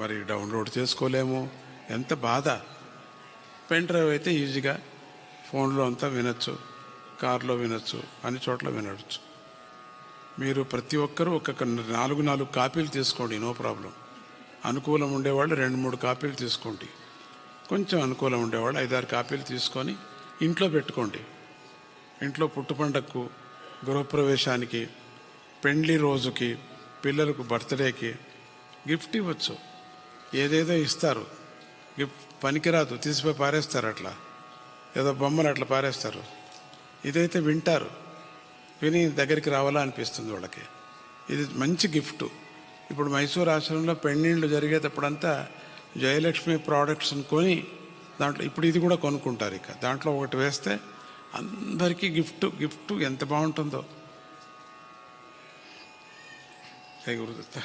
మరి డౌన్లోడ్ చేసుకోలేము. ఎంత బాధ. పెన్ డ్రైవ్ అయితే ఈజీగా ఫోన్లో అంతా వినొచ్చు, కారులో వినొచ్చు, అన్ని చోట్ల వినవచ్చు. మీరు ప్రతి ఒక్కరూ ఒక్కొక్క 4 కాపీలు తీసుకోండి, నో ప్రాబ్లం. అనుకూలం ఉండేవాళ్ళు 2-3 కాపీలు తీసుకోండి. కొంచెం అనుకూలం ఉండేవాళ్ళు 5-6 కాపీలు తీసుకొని ఇంట్లో పెట్టుకోండి. ఇంట్లో పుట్టు పండగకు, గృహప్రవేశానికి, పెండ్లి రోజుకి, పిల్లలకు బర్త్డేకి గిఫ్ట్ ఇవ్వచ్చు. ఏదేదో ఇస్తారు, గిఫ్ట్ పనికిరాదు, తీసిపోయి పారేస్తారు. అట్లా ఏదో బొమ్మలు అట్లా పారేస్తారు. ఇదైతే వింటారు, విని దగ్గరికి రావాలా అనిపిస్తుంది వాళ్ళకి. ఇది మంచి గిఫ్ట్. ఇప్పుడు మైసూర్ ఆశ్రమంలో పెళ్ళిళ్ళు జరిగేటప్పుడంతా జయలక్ష్మి ప్రోడక్ట్స్ని కొని దాంట్లో ఇప్పుడు ఇది కూడా కొనుక్కుంటారు. ఇక దాంట్లో ఒకటి వేస్తే అందరికీ గిఫ్ట్ ఎంత బాగుంటుందో. జై గురుదత్త.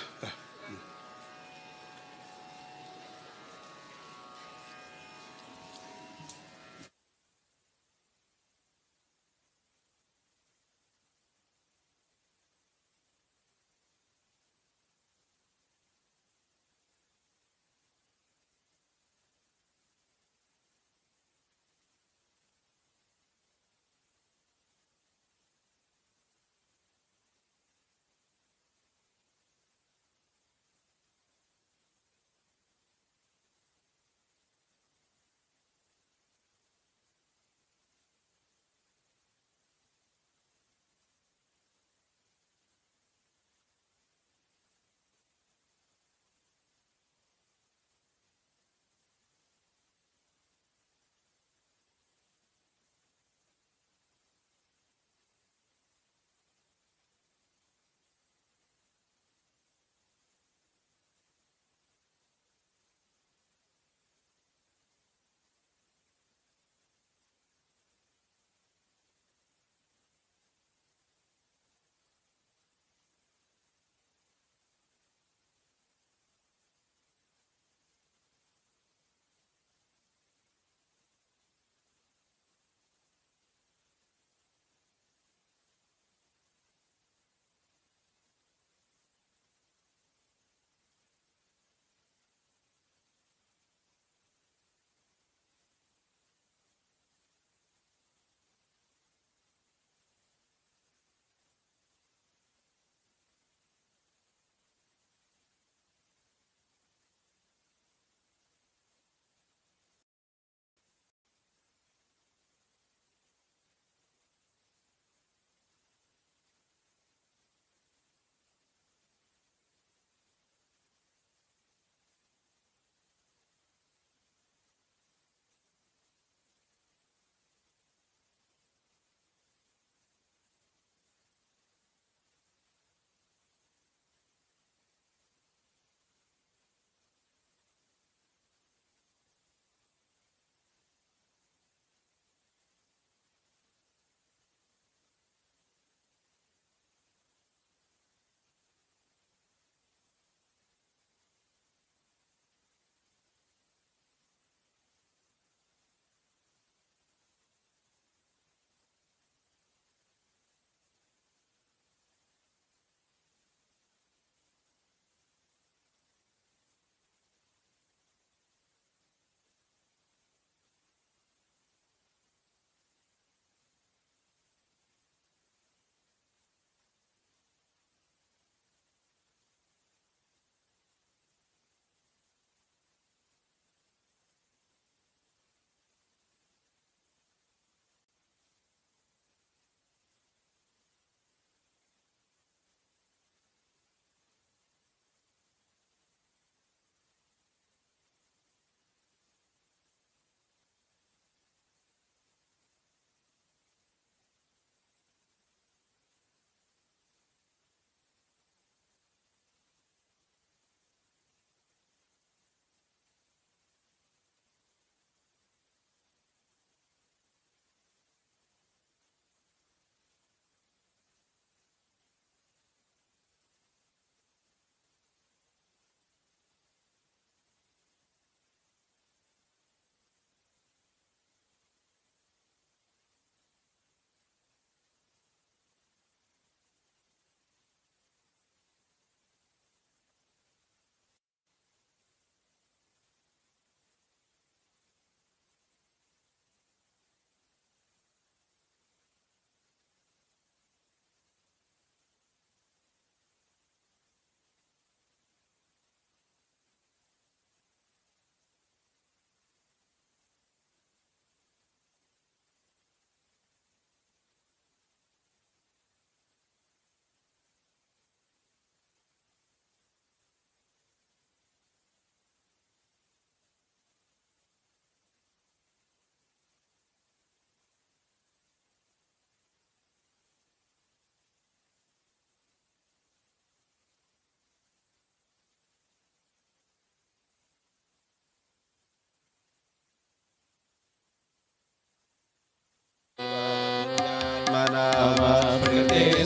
मम कृते